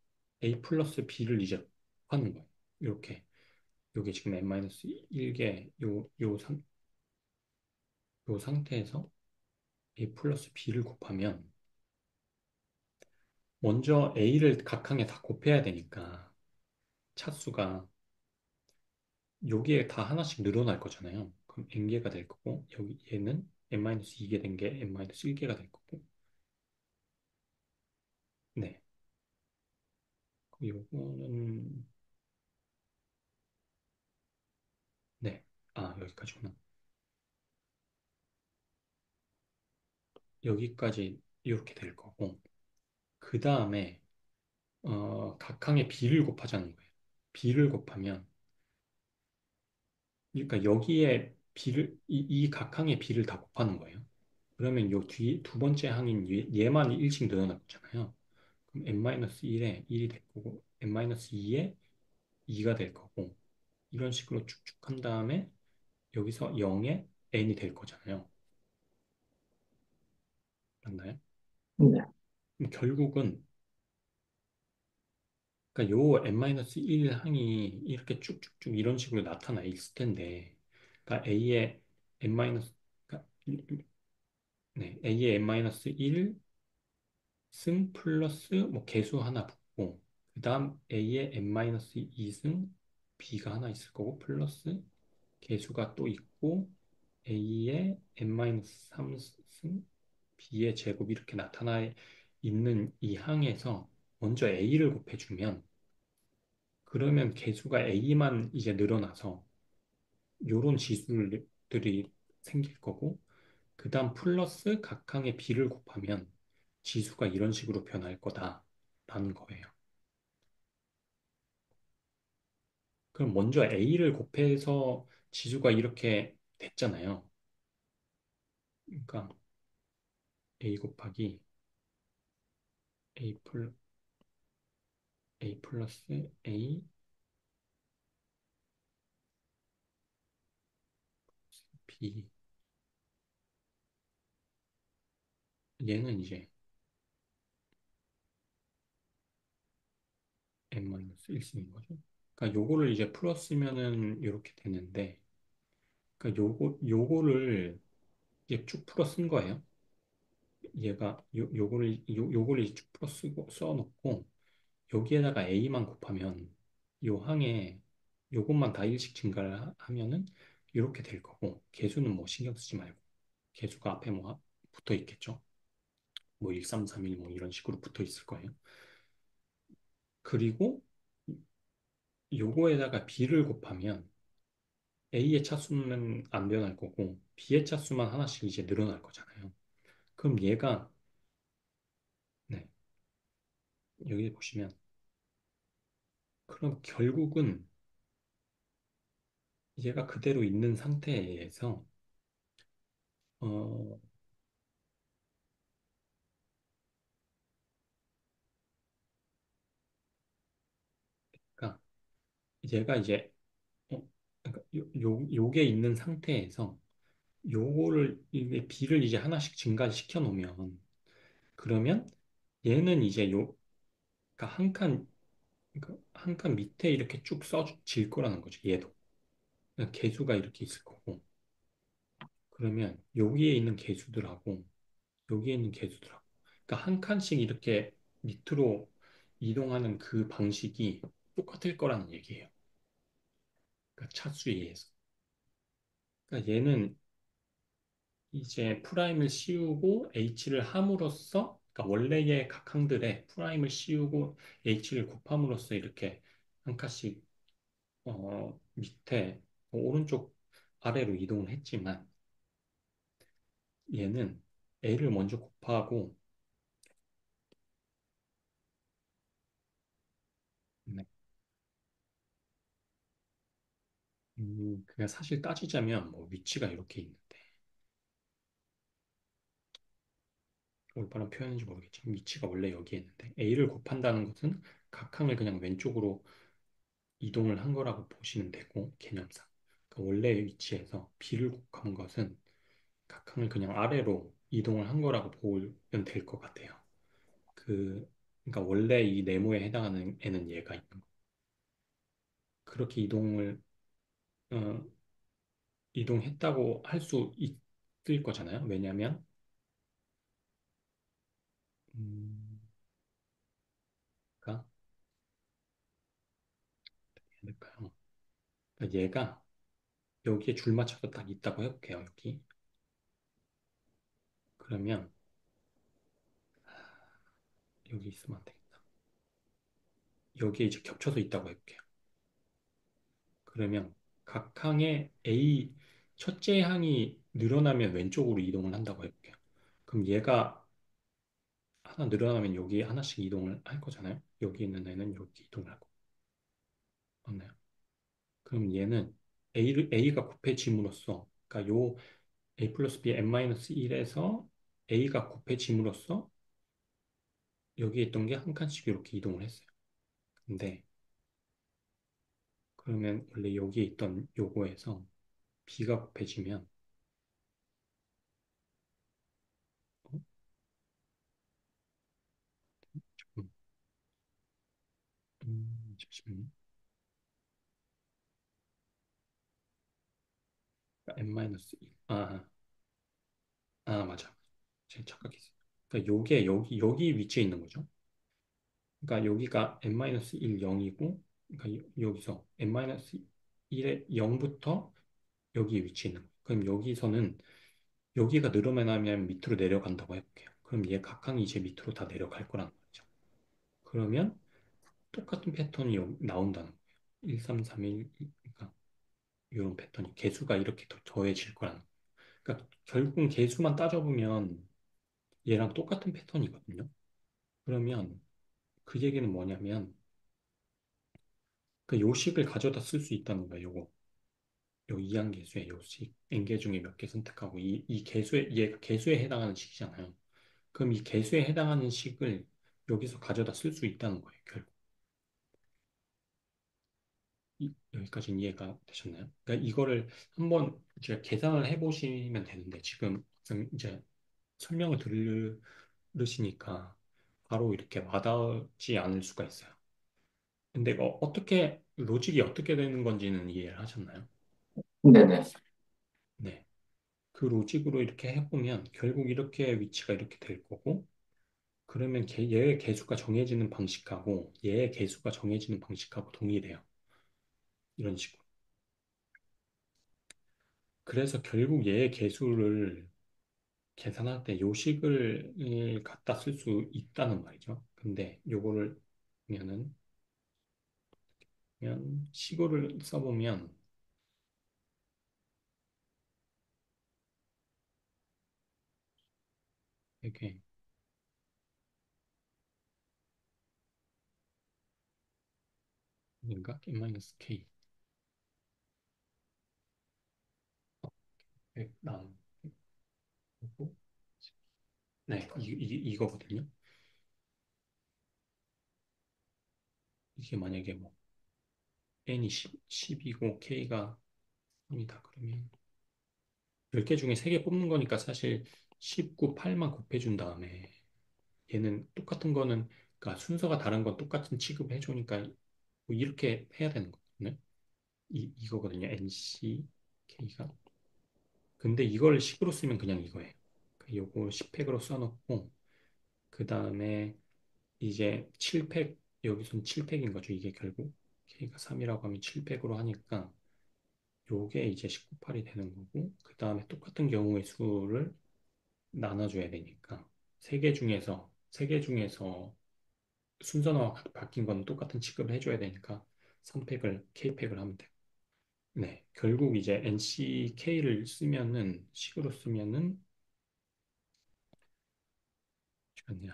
A 플러스 B를 이제 하는 거예요. 이렇게. 요게 지금 n-1개 요 상태에서 A 플러스 B를 곱하면 먼저 A를 각항에 다 곱해야 되니까 차수가 여기에 다 하나씩 늘어날 거잖아요. 그럼 n개가 될 거고 여기 얘는 n-2개 된 게 n-1개가 될 거고 네. 요거는 네. 아, 여기까지구나. 여기까지 이렇게 될 거고 그 다음에 각항의 b를 곱하자는 거예요. b를 곱하면 그러니까 여기에 b를 이 각항의 b를 다 곱하는 거예요. 그러면 요 뒤 두 번째 항인 얘만 일씩 늘어날 거잖아요. 그럼 n-1에 1이 될 거고 n-2에 2가 될 거고 이런 식으로 쭉쭉 한 다음에 여기서 0에 n이 될 거잖아요. 맞나요? 네. 그럼 결국은 그러니까 요 n-1 항이 이렇게 쭉쭉쭉 이런 식으로 나타나 있을 텐데 그러니까 a의 n 그러니까 네, a의 n-1 승 플러스 뭐 개수 하나 붙고 그다음 a의 n-2승 b가 하나 있을 거고 플러스 개수가 또 있고 a의 n-3승 b의 제곱 이렇게 나타나 있는 이 항에서 먼저 a를 곱해주면 그러면 개수가 a만 이제 늘어나서 요런 지수들이 생길 거고 그 다음 플러스 각항의 b를 곱하면 지수가 이런 식으로 변할 거다라는 거예요. 그럼 먼저 a를 곱해서 지수가 이렇게 됐잖아요. 그러니까 a 곱하기 a a 플러스 a b 얘는 이제 n-1승인 거죠. 그러니까 요거를 이제 풀었으면은 이렇게 되는데 그러니까 요거를 이제 쭉 풀어 쓴 거예요. 얘가 요거를 이제 쭉 풀어 쓰고 써놓고 여기에다가 a만 곱하면 요 항에 요것만 다 일씩 증가를 하면은 이렇게 될 거고 개수는 뭐 신경 쓰지 말고 개수가 앞에 뭐 붙어 있겠죠. 뭐 1, 3, 3, 1 뭐 이런 식으로 붙어 있을 거예요. 그리고 요거에다가 b를 곱하면 a의 차수는 안 변할 거고 b의 차수만 하나씩 이제 늘어날 거잖아요. 그럼 얘가 네, 여기 보시면 그럼 결국은 얘가 그대로 있는 상태에서 어, 그러니까 얘가 이제 그러니까 요게 있는 상태에서 요거를 이게 B를 이제 하나씩 증가시켜 놓으면 그러면 얘는 이제 요 그러니까 한 칸 그러니까 한 칸 밑에 이렇게 쭉 써질 거라는 거죠. 얘도. 그냥 개수가 이렇게 있을 거고. 그러면 여기에 있는 개수들하고 여기에 있는 개수들하고. 그러니까 한 칸씩 이렇게 밑으로 이동하는 그 방식이 똑같을 거라는 얘기예요. 그러니까 차수에 의해서. 그러니까 얘는 이제 프라임을 씌우고 h를 함으로써 그러니까 원래의 각항들에 프라임을 씌우고 h를 곱함으로써 이렇게 한 칸씩 밑에 오른쪽 아래로 이동을 했지만 얘는 a를 먼저 곱하고 네. 그냥 사실 따지자면 뭐 위치가 이렇게 있는데 올바른 표현인지 모르겠지만 위치가 원래 여기에 있는데 a를 곱한다는 것은 각항을 그냥 왼쪽으로 이동을 한 거라고 보시면 되고 개념상 그러니까 원래의 위치에서 b를 곱한 것은 각항을 그냥 아래로 이동을 한 거라고 보면 될 것 같아요. 그러니까 원래 이 네모에 해당하는 애는 얘가 있는 거. 그렇게 어, 이동했다고 할 수 있을 거잖아요. 왜냐하면 음, 그러니까 어떻게 해야 될까요? 그러니까 얘가 여기에 줄 맞춰서 딱 있다고 해볼게요. 여기 그러면 여기 있으면 안 되겠다. 여기에 이제 겹쳐서 있다고 해볼게요. 그러면 각 항의 A 첫째 항이 늘어나면 왼쪽으로 이동을 한다고 해볼게요. 그럼 얘가 하나 늘어나면 여기 하나씩 이동을 할 거잖아요. 여기 있는 애는 여기 이동을 하고 맞나요? 그럼 얘는 A가 곱해짐으로써 그러니까 요 A 플러스 B n-1에서 A가 곱해짐으로써 여기에 있던 게 한 칸씩 이렇게 이동을 했어요. 근데 그러면 원래 여기에 있던 요거에서 B가 곱해지면 어? 음, 잠시만요. n-1 맞아. 제가 착각했어요. 그러니까 요게 여기 위치에 있는 거죠. 그러니까 여기가 n-1 0이고 그러니까 여기서 n-1의 0부터 여기에 위치해 있는 거예요. 그럼 여기서는 여기가 늘어나면 밑으로 내려간다고 해볼게요. 그럼 얘 각항이 이제 밑으로 다 내려갈 거라는 거죠. 그러면 똑같은 패턴이 나온다는 거예요. 1, 3, 3, 1, 그러니까 이런 패턴이 개수가 이렇게 더 더해질 거라는 거예요. 그러니까 결국은 개수만 따져보면 얘랑 똑같은 패턴이거든요. 그러면 그 얘기는 뭐냐면 그 요식을 가져다 쓸 수 있다는 거예요. 요 이항계수의 요식 n개 중에 몇 개 선택하고 이 개수에 얘가 개수에 해당하는 식이잖아요. 그럼 이 개수에 해당하는 식을 여기서 가져다 쓸 수 있다는 거예요. 결국 여기까지는 이해가 되셨나요? 그러니까 이거를 한번 제가 계산을 해보시면 되는데 지금 이제 설명을 들으시니까 바로 이렇게 와닿지 않을 수가 있어요. 근데 어떻게 로직이 어떻게 되는 건지는 이해를 하셨나요? 네네. 네. 그 로직으로 이렇게 해보면 결국 이렇게 위치가 이렇게 될 거고 그러면 얘의 개수가 정해지는 방식하고 얘의 개수가 정해지는 방식하고 동일해요. 이런 식으로. 그래서 결국 얘의 개수를 계산할 때 요식을 갖다 쓸 수 있다는 말이죠. 근데 요거를 보면은 그냥 식어를 써보면 이게 인가 n-k 나누고 네, 이거거든요. 이게 만약에 뭐 n이 10이고 k가 3이다 그러면 10개 중에 3개 뽑는 거니까 사실 19, 8만 곱해준 다음에 얘는 똑같은 거는 그러니까 순서가 다른 건 똑같은 취급해 주니까 뭐 이렇게 해야 되는 거거든요. 이거거든요. NCK가. 근데 이걸 식으로 쓰면 그냥 이거예요. 요거 10팩으로 써놓고 그 다음에 이제 7팩 여기선 7팩인 거죠. 이게 결국 K가 3이라고 하면 7팩으로 하니까 요게 이제 19팔이 되는 거고 그 다음에 똑같은 경우의 수를 나눠줘야 되니까 세 개 중에서 순서가 바뀐 건 똑같은 취급을 해줘야 되니까 3팩을 K팩을 하면 돼요. 네, 결국 이제 NCK를 쓰면은 식으로 쓰면은 잠깐요.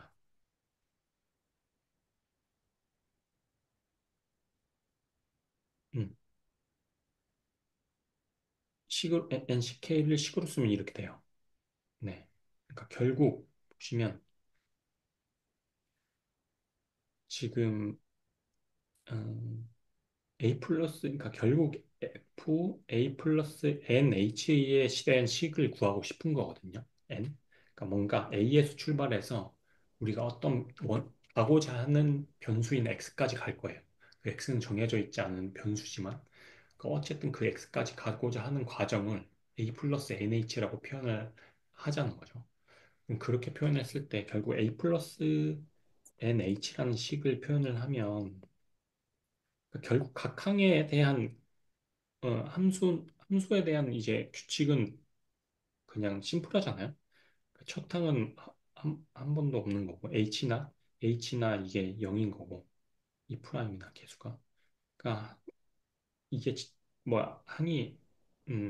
음, 식으로 NCK를 식으로 쓰면 이렇게 돼요. 네, 그러니까 결국 보시면 지금 A 플러스 그러니까 결국 F A 플러스 NH에 대한 식을 구하고 싶은 거거든요. N 그러니까 뭔가 A에서 출발해서 우리가 가고자 하는 변수인 X까지 갈 거예요. 그 X는 정해져 있지 않은 변수지만 어쨌든 그 X까지 가고자 하는 과정을 A 플러스 NH라고 표현을 하자는 거죠. 그럼 그렇게 표현했을 때 결국 A 플러스 NH라는 식을 표현을 하면 결국 각 항에 대한 함수에 대한 이제 규칙은 그냥 심플하잖아요. 첫 항은 한 번도 없는 거고 H나 이게 0인 거고 이 프라임이나 개수가 그러니까 이게 뭐 항이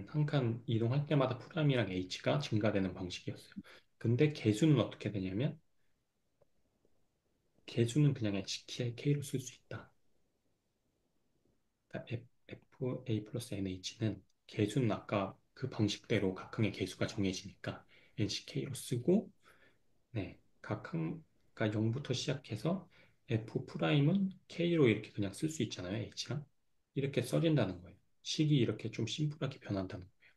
한 칸 이동할 때마다 프라임이랑 H가 증가되는 방식이었어요. 근데 개수는 어떻게 되냐면 개수는 그냥 HK로 쓸 수 있다. 그러니까 FA 플러스 NH는 개수는 아까 그 방식대로 각항의 개수가 정해지니까 NCK로 쓰고 네, 각항 그러니까 0부터 시작해서 F 프라임은 K로 이렇게 그냥 쓸 수 있잖아요. H랑 이렇게 써진다는 거예요. 식이 이렇게 좀 심플하게 변한다는 거예요.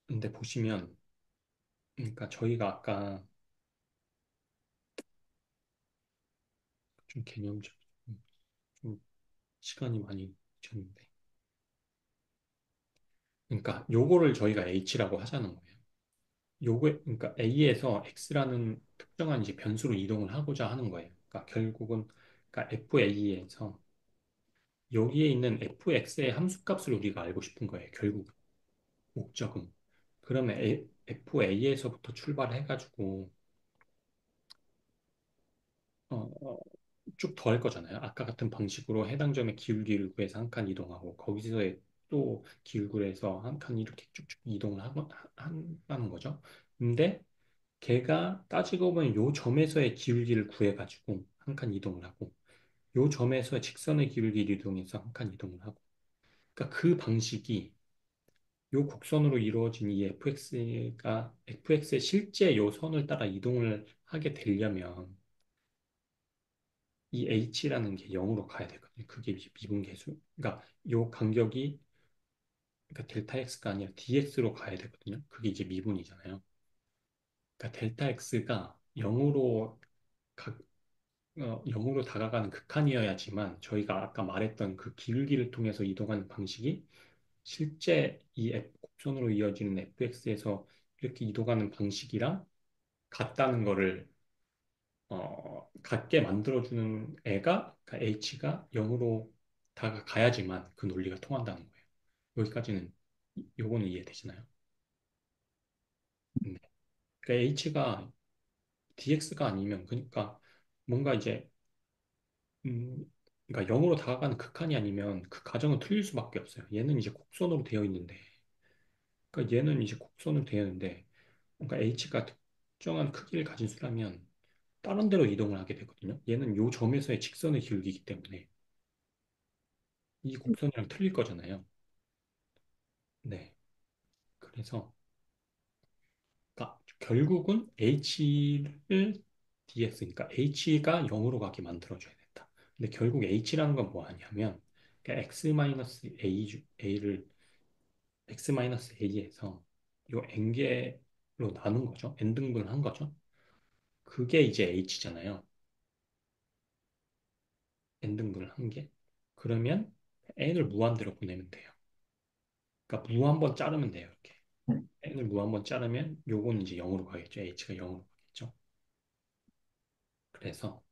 근데 보시면 그러니까 저희가 아까 좀 개념적 좀 시간이 많이 졌는데 그러니까 요거를 저희가 H라고 하자는 거예요. 요거 그러니까 A에서 X라는 특정한 이제 변수로 이동을 하고자 하는 거예요. 그러니까 결국은 그러니까 FA에서 여기에 있는 fx의 함수값을 우리가 알고 싶은 거예요. 결국 목적은. 그러면 fa에서부터 출발해가지고 쭉 더 할 거잖아요. 아까 같은 방식으로 해당 점의 기울기를 구해서 한 칸 이동하고 거기서 또 기울기를 해서 한 칸 이렇게 쭉쭉 이동을 한다는 거죠. 근데 걔가 따지고 보면 요 점에서의 기울기를 구해가지고 한 칸 이동을 하고 요 점에서 직선의 기울기를 이동해서 한 칸 이동을 하고 그러니까 그 방식이 요 곡선으로 이루어진 이 fx의 실제 요 선을 따라 이동을 하게 되려면 이 h라는 게 0으로 가야 되거든요. 그게 이제 미분계수. 그러니까 요 간격이 그러니까 델타 x가 아니라 dx로 가야 되거든요. 그게 이제 미분이잖아요. 그러니까 델타 x가 0으로 다가가는 극한이어야지만 저희가 아까 말했던 그 기울기를 통해서 이동하는 방식이 실제 이 곡선으로 이어지는 fx에서 이렇게 이동하는 방식이랑 같다는 거를 같게 만들어주는 애가 그러니까 h가 0으로 다가가야지만 그 논리가 통한다는 거예요. 여기까지는 요거는 이해되시나요? 네. 그러니까 h가 dx가 아니면 그러니까 뭔가 이제 그러니까 0으로 다가가는 극한이 아니면 그 가정은 틀릴 수밖에 없어요. 얘는 이제 곡선으로 되어 있는데 그러니까 얘는 이제 곡선으로 되어 있는데 그러니까 h가 특정한 크기를 가진 수라면 다른 데로 이동을 하게 되거든요. 얘는 요 점에서의 직선의 기울기이기 때문에 이 곡선이랑 틀릴 거잖아요. 네. 그래서 결국은 h를 dx니까 h가 0으로 가게 만들어줘야 된다. 근데 결국 h라는 건 뭐하냐면 그러니까 a를 x-a에서 요 n개로 나눈 거죠. n등분을 한 거죠. 그게 이제 h잖아요. n등분을 한 개. 그러면 n을 무한대로 보내면 돼요. 그러니까 무 한 번 자르면 돼요. 이렇게. 음, n을 무 한 번 자르면 요건 이제 0으로 가겠죠. h가 0으로 가겠죠. 그래서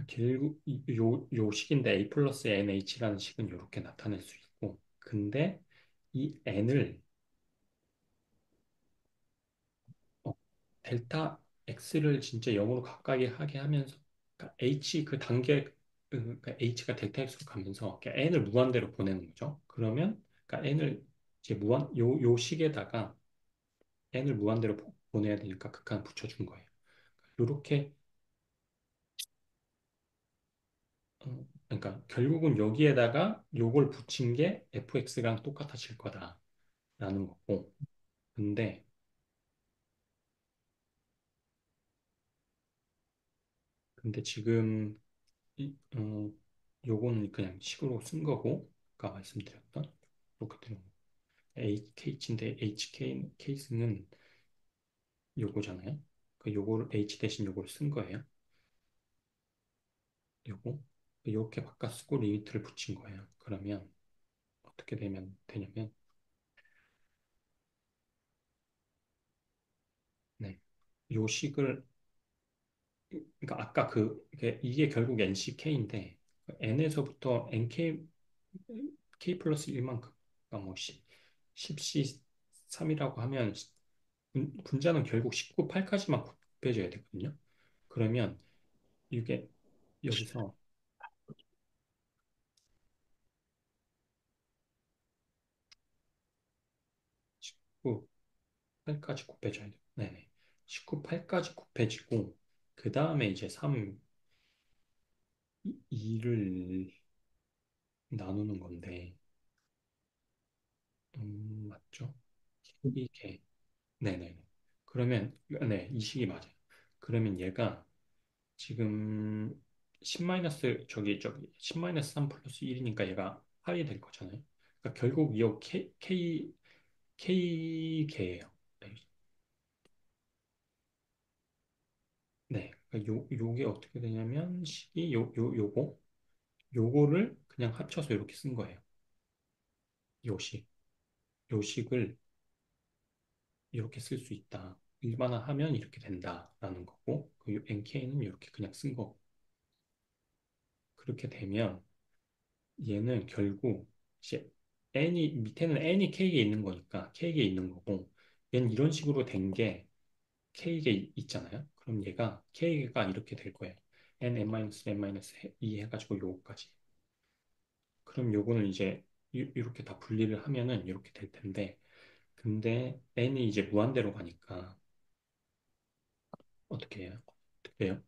결국 요 식인데 a 플러스 nh라는 식은 이렇게 나타낼 수 있고 근데 이 n을 어, 델타 x를 진짜 0으로 가까이 하게 하면서 그러니까 h 그 단계 그러니까 h가 델타 x로 가면서 그러니까 n을 무한대로 보내는 거죠. 그러면 그러니까 n을 이제 무한 요 식에다가 n을 무한대로 보내야 되니까 극한 붙여준 거예요. 이렇게 그러니까 결국은 여기에다가 요걸 붙인 게 fx랑 똑같아질 거다라는 거고 근데 지금 요거는 그냥 식으로 쓴 거고 아까 말씀드렸던 이렇게 되는 거 HK인데 HK 케이스는 요거잖아요. 그 요거를 H 대신 요걸 쓴 거예요. 요거 이렇게 바꿔 쓰고 리미트를 붙인 거예요. 그러면 어떻게 되면 되냐면 네. 요 식을 그러니까 아까 이게 결국 NCK인데 N에서부터 NK K 플러스 1만큼 그러니까 뭐 10C3이라고 하면 분자는 결국 19, 8까지만 곱해줘야 되거든요. 그러면 이게 여기서 19, 8까지 곱해줘야 돼요. 네네. 19, 8까지 곱해지고 그 다음에 이제 3, 2를 나누는 건데 맞죠? 이게 네네. 그러면 네, 이 식이 맞아요. 그러면 얘가 지금 10 마이너스 저기 10 마이너스 3 플러스 1이니까 얘가 8이 될 거잖아요. 그러니까 결국 이 K개예요. 네. 네. 그러니까 요게 어떻게 되냐면 식이 요거를 그냥 합쳐서 이렇게 쓴 거예요. 요식. 요식을 이렇게 쓸 수 있다. 일반화하면 이렇게 된다라는 거고 그 NK는 이렇게 그냥 쓴 거고 그렇게 되면 얘는 결국 이제 n이 밑에는 n이 k에 있는 거니까 k에 있는 거고 얘는 이런 식으로 된 게 k에 있잖아요. 그럼 얘가 k가 이렇게 될 거예요. n-2 해가지고 요거까지. 그럼 요거는 이제 이렇게 다 분리를 하면은 이렇게 될 텐데 근데 n이 이제 무한대로 가니까 어떻게 해요? 어떻게 해요?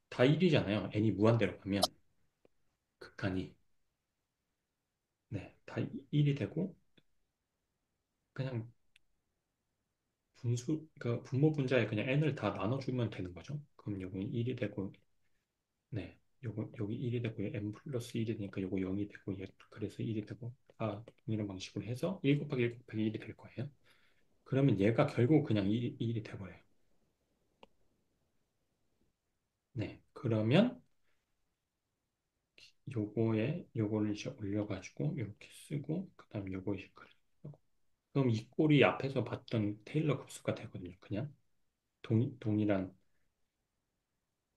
다 1이잖아요. n이 무한대로 가면 극한이 네, 다 1이 되고 그냥 그러니까 분모 분자에 그냥 n을 다 나눠주면 되는 거죠. 그럼 여기 1이 되고, 네, 여기 1이 되고, n 플러스 1이 되니까 요거 0이 되고, 얘 그래서 1이 되고, 다 동일한 방식으로 해서 1 곱하기 1 곱하기 1이 될 거예요. 그러면 얘가 결국 그냥 1이 돼버려요. 네, 그러면 요거를 이제 올려가지고 이렇게 쓰고, 그 다음 요거 이제 그리고 그럼 이 꼴이 앞에서 봤던 테일러 급수가 되거든요. 그냥 동일한,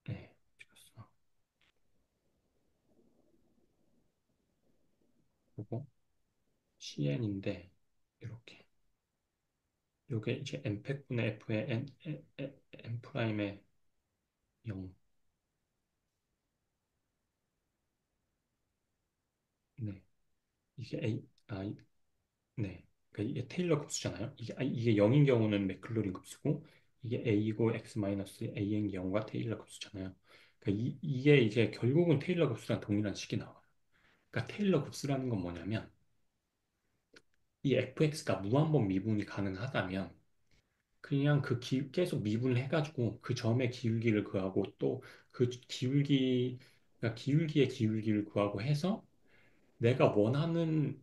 네, 찍었어. 요거 CN인데 이렇게 요게 이제 n팩분의 f의 n 프라임의 0 네 이게 네 그러니까 이게 테일러 급수잖아요 이게 0인 경우는 맥클로린 급수고 이게 a고 x 마이너스 an 경우가 테일러 급수잖아요 그러니까 이게 이제 결국은 테일러 급수랑 동일한 식이 나와요 그러니까 테일러 급수라는 건 뭐냐면 이 fx가 무한번 미분이 가능하다면 그냥 계속 미분을 해가지고 그 점의 기울기를 구하고 또 그 그러니까 기울기의 기울기를 구하고 해서 내가 원하는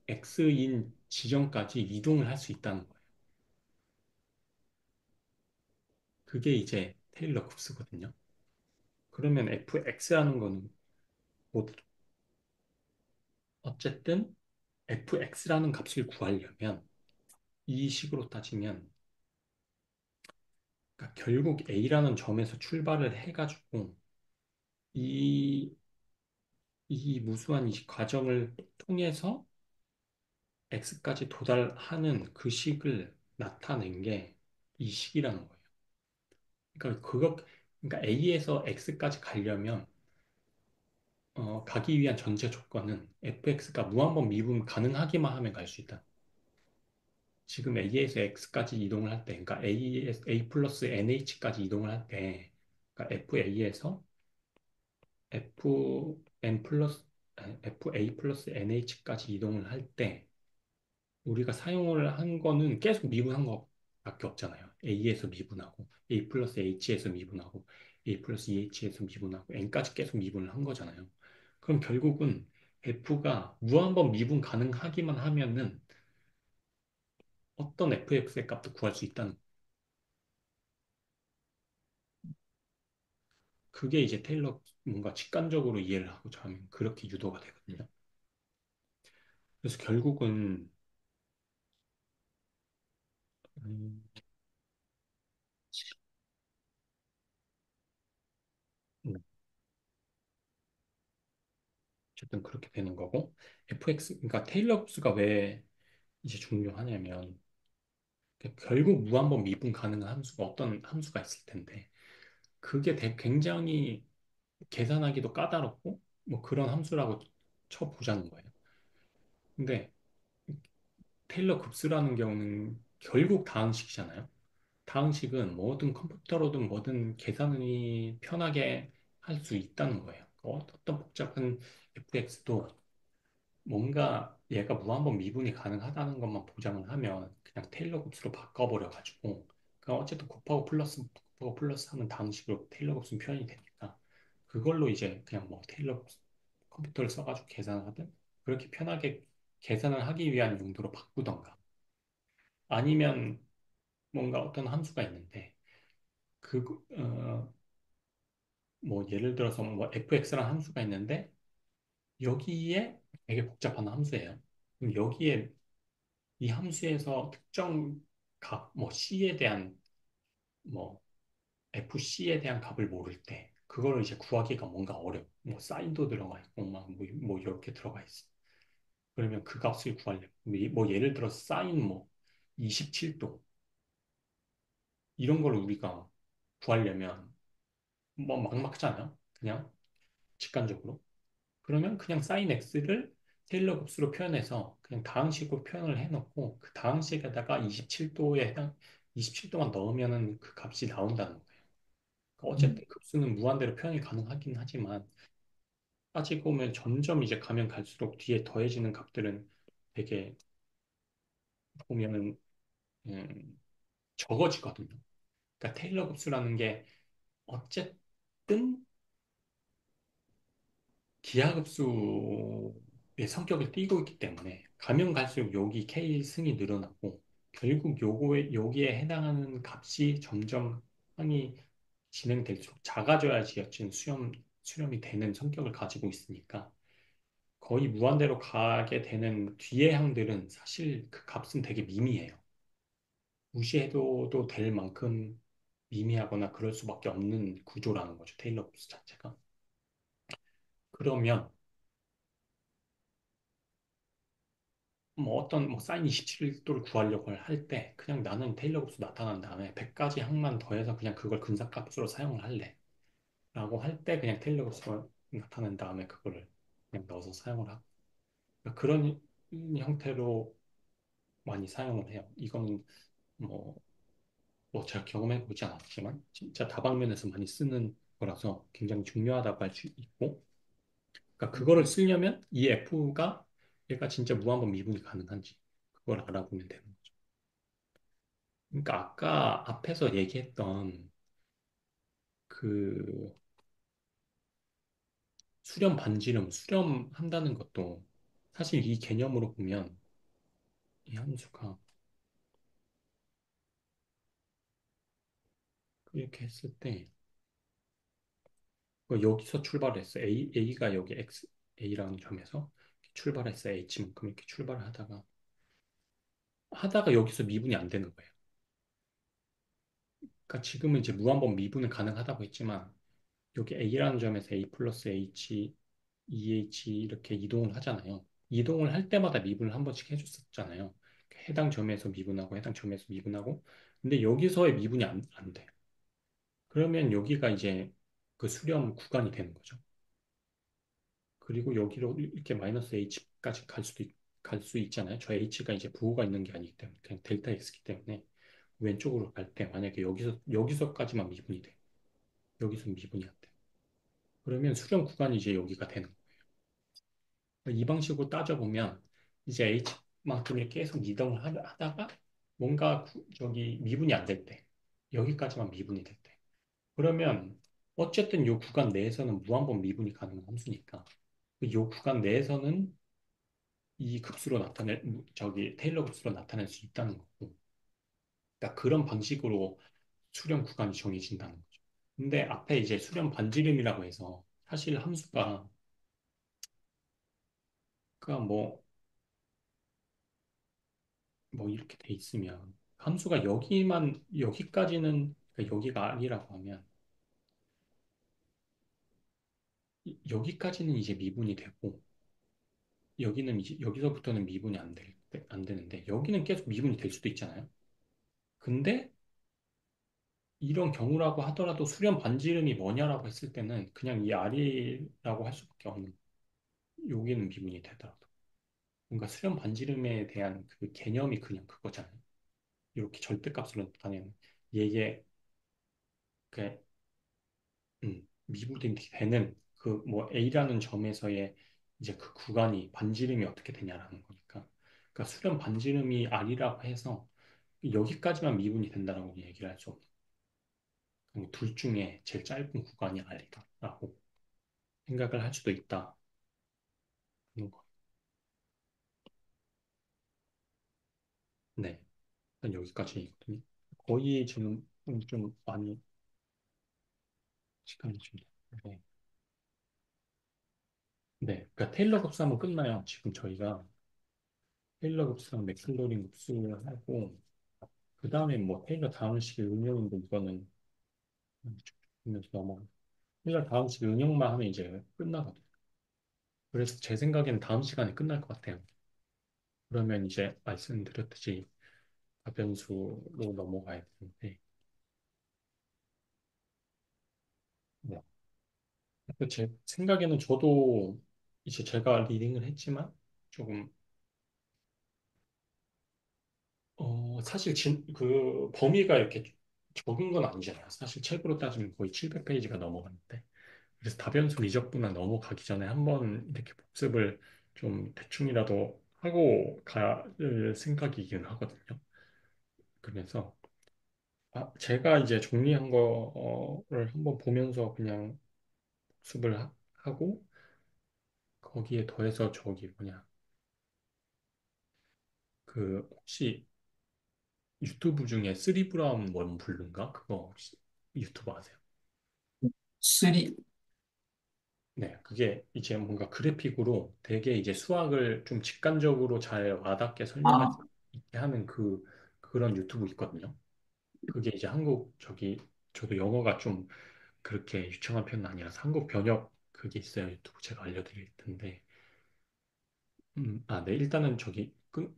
x인 지점까지 이동을 할 수 있다는 거예요. 그게 이제 테일러 kup스거든요. 그러면 fx라는 거는 뭐 어쨌든 fx라는 값을 구하려면 이 식으로 따지면 그러니까 결국 a라는 점에서 출발을 해가지고 이, 이 무수한 이 과정을 통해서 x까지 도달하는 그 식을 나타낸 게 이 식이라는 거예요. 그러니까 a에서 x까지 가려면 가기 위한 전제 조건은 fx가 무한번 미분 가능하기만 하면 갈 수 있다. 지금 A에서 X까지 이동을 할 때, 그러니까 A 플러스 NH까지 이동을 할 때, 그러니까 FA에서 FN 플러스, FA 플러스 NH까지 이동을 할 때, 우리가 사용을 한 거는 계속 미분한 것밖에 없잖아요. A에서 미분하고, A 플러스 H에서 미분하고, A 플러스 EH에서 미분하고, N까지 계속 미분을 한 거잖아요. 그럼 결국은 F가 무한번 미분 가능하기만 하면은 어떤 fx의 값도 구할 수 있다는 그게 이제 테일러 뭔가 직관적으로 이해를 하고자 하면 그렇게 유도가 되거든요. 그래서 결국은 음, 음, 어쨌든 그렇게 되는 거고 그러니까 테일러 흡수가 왜 이제 중요하냐면 결국 무한번 미분 가능한 함수가 어떤 함수가 있을 텐데 그게 굉장히 계산하기도 까다롭고 뭐 그런 함수라고 쳐보자는 거예요. 근데 테일러 급수라는 경우는 결국 다항식이잖아요. 다항식은 뭐든 컴퓨터로든 뭐든 계산이 편하게 할 수 있다는 거예요. 어떤 복잡한 fx도 뭔가 얘가 무한번 미분이 가능하다는 것만 보장을 하면 그냥 테일러 곱수로 바꿔버려 가지고 그냥 어쨌든 곱하고 플러스 하면 다항식으로 테일러 곱수 표현이 되니까 그걸로 이제 그냥 뭐 테일러 곱수 컴퓨터를 써가지고 계산을 하든 그렇게 편하게 계산을 하기 위한 용도로 바꾸던가 아니면 뭔가 어떤 함수가 있는데 그, 어, 뭐 예를 들어서 뭐 fx라는 함수가 있는데 여기에 되게 복잡한 함수예요. 그럼 여기에 이 함수에서 특정 값, 뭐 c에 대한 뭐 fc에 대한 값을 모를 때 그거를 이제 구하기가 뭔가 어려워. 뭐 사인도 들어가 있고 뭐 이렇게 들어가 있어. 그러면 그 값을 구하려면 뭐 예를 들어 사인 뭐 27도 이런 걸 우리가 구하려면 뭐 막막잖아요. 그냥 직관적으로. 그러면 그냥 sin x를 테일러 곱수로 표현해서 그냥 다항식으로 표현을 해놓고 그 다항식에다가 27도에 해당 27도만 넣으면은 그 값이 나온다는 거예요. 그러니까 음, 어쨌든 급수는 무한대로 표현이 가능하긴 하지만 따지고 보면 점점 이제 가면 갈수록 뒤에 더해지는 값들은 되게 보면은 적어지거든요. 그러니까 테일러 곱수라는 게 어쨌든 기하급수의 성격을 띠고 있기 때문에 가면 갈수록 여기 K 승이 늘어나고 결국 여기에 해당하는 값이 점점 항이 진행될수록 작아져야지 여튼 수렴이 되는 성격을 가지고 있으니까 거의 무한대로 가게 되는 뒤의 항들은 사실 그 값은 되게 미미해요. 무시해도 될 만큼 미미하거나 그럴 수밖에 없는 구조라는 거죠. 테일러 흡수 자체가. 그러면 뭐 어떤 뭐 사인 27도를 구하려고 할 때 그냥 나는 테일러 곱수 나타난 다음에 100가지 항만 더해서 그냥 그걸 근사값으로 사용을 할래 라고 할 때 그냥 테일러 곱수가 나타난 다음에 그거를 그냥 넣어서 사용을 하고 그러니까 그런 형태로 많이 사용을 해요. 이거는 뭐, 뭐 제가 경험해 보지 않았지만 진짜 다방면에서 많이 쓰는 거라서 굉장히 중요하다고 할 수 있고 그러니까 그거를 쓰려면 이 F가 얘가 진짜 무한번 미분이 가능한지 그걸 알아보면 되는 거죠. 그러니까 아까 앞에서 얘기했던 그 수렴 반지름, 수렴한다는 것도 사실 이 개념으로 보면 이 함수가 이렇게 했을 때 여기서 출발했어. A가 여기 A라는 점에서 출발했어. H만큼 이렇게 출발을 하다가 여기서 미분이 안 되는 거예요. 그러니까 지금은 이제 무한번 미분은 가능하다고 했지만 여기 A라는 점에서 A 플러스 H, EH 이렇게 이동을 하잖아요. 이동을 할 때마다 미분을 한 번씩 해줬었잖아요. 해당 점에서 미분하고 해당 점에서 미분하고 근데 여기서의 미분이 안 돼. 그러면 여기가 이제 그 수렴 구간이 되는 거죠. 그리고 여기로 이렇게 마이너스 h까지 갈 수 있잖아요. 저 h가 이제 부호가 있는 게 아니기 때문에 그냥 델타 x이기 때문에 왼쪽으로 갈 때 만약에 여기서까지만 미분이 돼. 여기서 미분이 안 돼. 그러면 수렴 구간이 이제 여기가 되는 거예요. 이 방식으로 따져보면 이제 h만큼 계속 이동을 하다가 뭔가 저기 미분이 안 될 때, 여기까지만 미분이 될 때. 그러면 어쨌든 이 구간 내에서는 무한번 미분이 가능한 함수니까 이 구간 내에서는 이 급수로 저기 테일러 급수로 나타낼 수 있다는 거고. 그러니까 그런 방식으로 수렴 구간이 정해진다는 거죠. 근데 앞에 이제 수렴 반지름이라고 해서 사실 함수가 그냥 뭐 이렇게 돼 있으면 함수가 여기까지는 그러니까 여기가 아니라고 하면 여기까지는 이제 미분이 되고 여기는 이제 여기서부터는 미분이 안 되는데 여기는 계속 미분이 될 수도 있잖아요. 근데 이런 경우라고 하더라도 수렴 반지름이 뭐냐라고 했을 때는 그냥 이 R이라고 할 수밖에 없는 여기는 미분이 되더라도 뭔가 수렴 반지름에 대한 그 개념이 그냥 그거잖아요. 이렇게 절대값으로 나타내는 얘의 그 미분이 되는 그 뭐 A라는 점에서의 이제 그 구간이 반지름이 어떻게 되냐라는 거니까 그러니까 수렴 반지름이 R이라고 해서 여기까지만 미분이 된다라고 얘기를 할 수 없는 둘 중에 제일 짧은 구간이 R이다라고 생각을 할 수도 있다는 거. 네, 일단 여기까지거든요. 거의 지금 좀 많이 시간이 좀 네, 네. 그러니까 테일러 곱수하면 끝나요. 지금 저희가 테일러 곱수랑 맥클로린 곱수를 하고 그 다음에 뭐 테일러 다운식의 응용인데 이거는 보면서 넘어가. 테일러 다운식 응용만 하면 이제 끝나거든요. 그래서 제 생각에는 다음 시간에 끝날 것 같아요. 그러면 이제 말씀드렸듯이 가변수로 넘어가야 되는데 네. 제 생각에는 저도 이제 제가 리딩을 했지만 조금 사실 그 범위가 이렇게 적은 건 아니잖아요. 사실 책으로 따지면 거의 700페이지가 넘어가는데 그래서 다변수 미적분만 넘어가기 전에 한번 이렇게 복습을 좀 대충이라도 하고 갈 생각이긴 하거든요. 그래서 제가 이제 정리한 거를 한번 보면서 그냥 복습을 하고 거기에 더해서 저기 뭐냐 그 혹시 유튜브 중에 쓰리 브라운 원 블루인가? 그거 혹시 유튜브 아세요? 쓰리, 네, 그게 이제 뭔가 그래픽으로 되게 이제 수학을 좀 직관적으로 잘 와닿게 설명할 수 아, 있게 하는 그런 유튜브 있거든요. 그게 이제 저도 영어가 좀 그렇게 유창한 편은 아니라서 한국 번역 그게 있어요. 유튜브 제가 알려드릴 텐데. 네, 일단은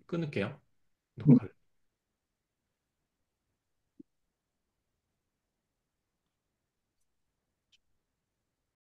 끊을게요. 녹화를.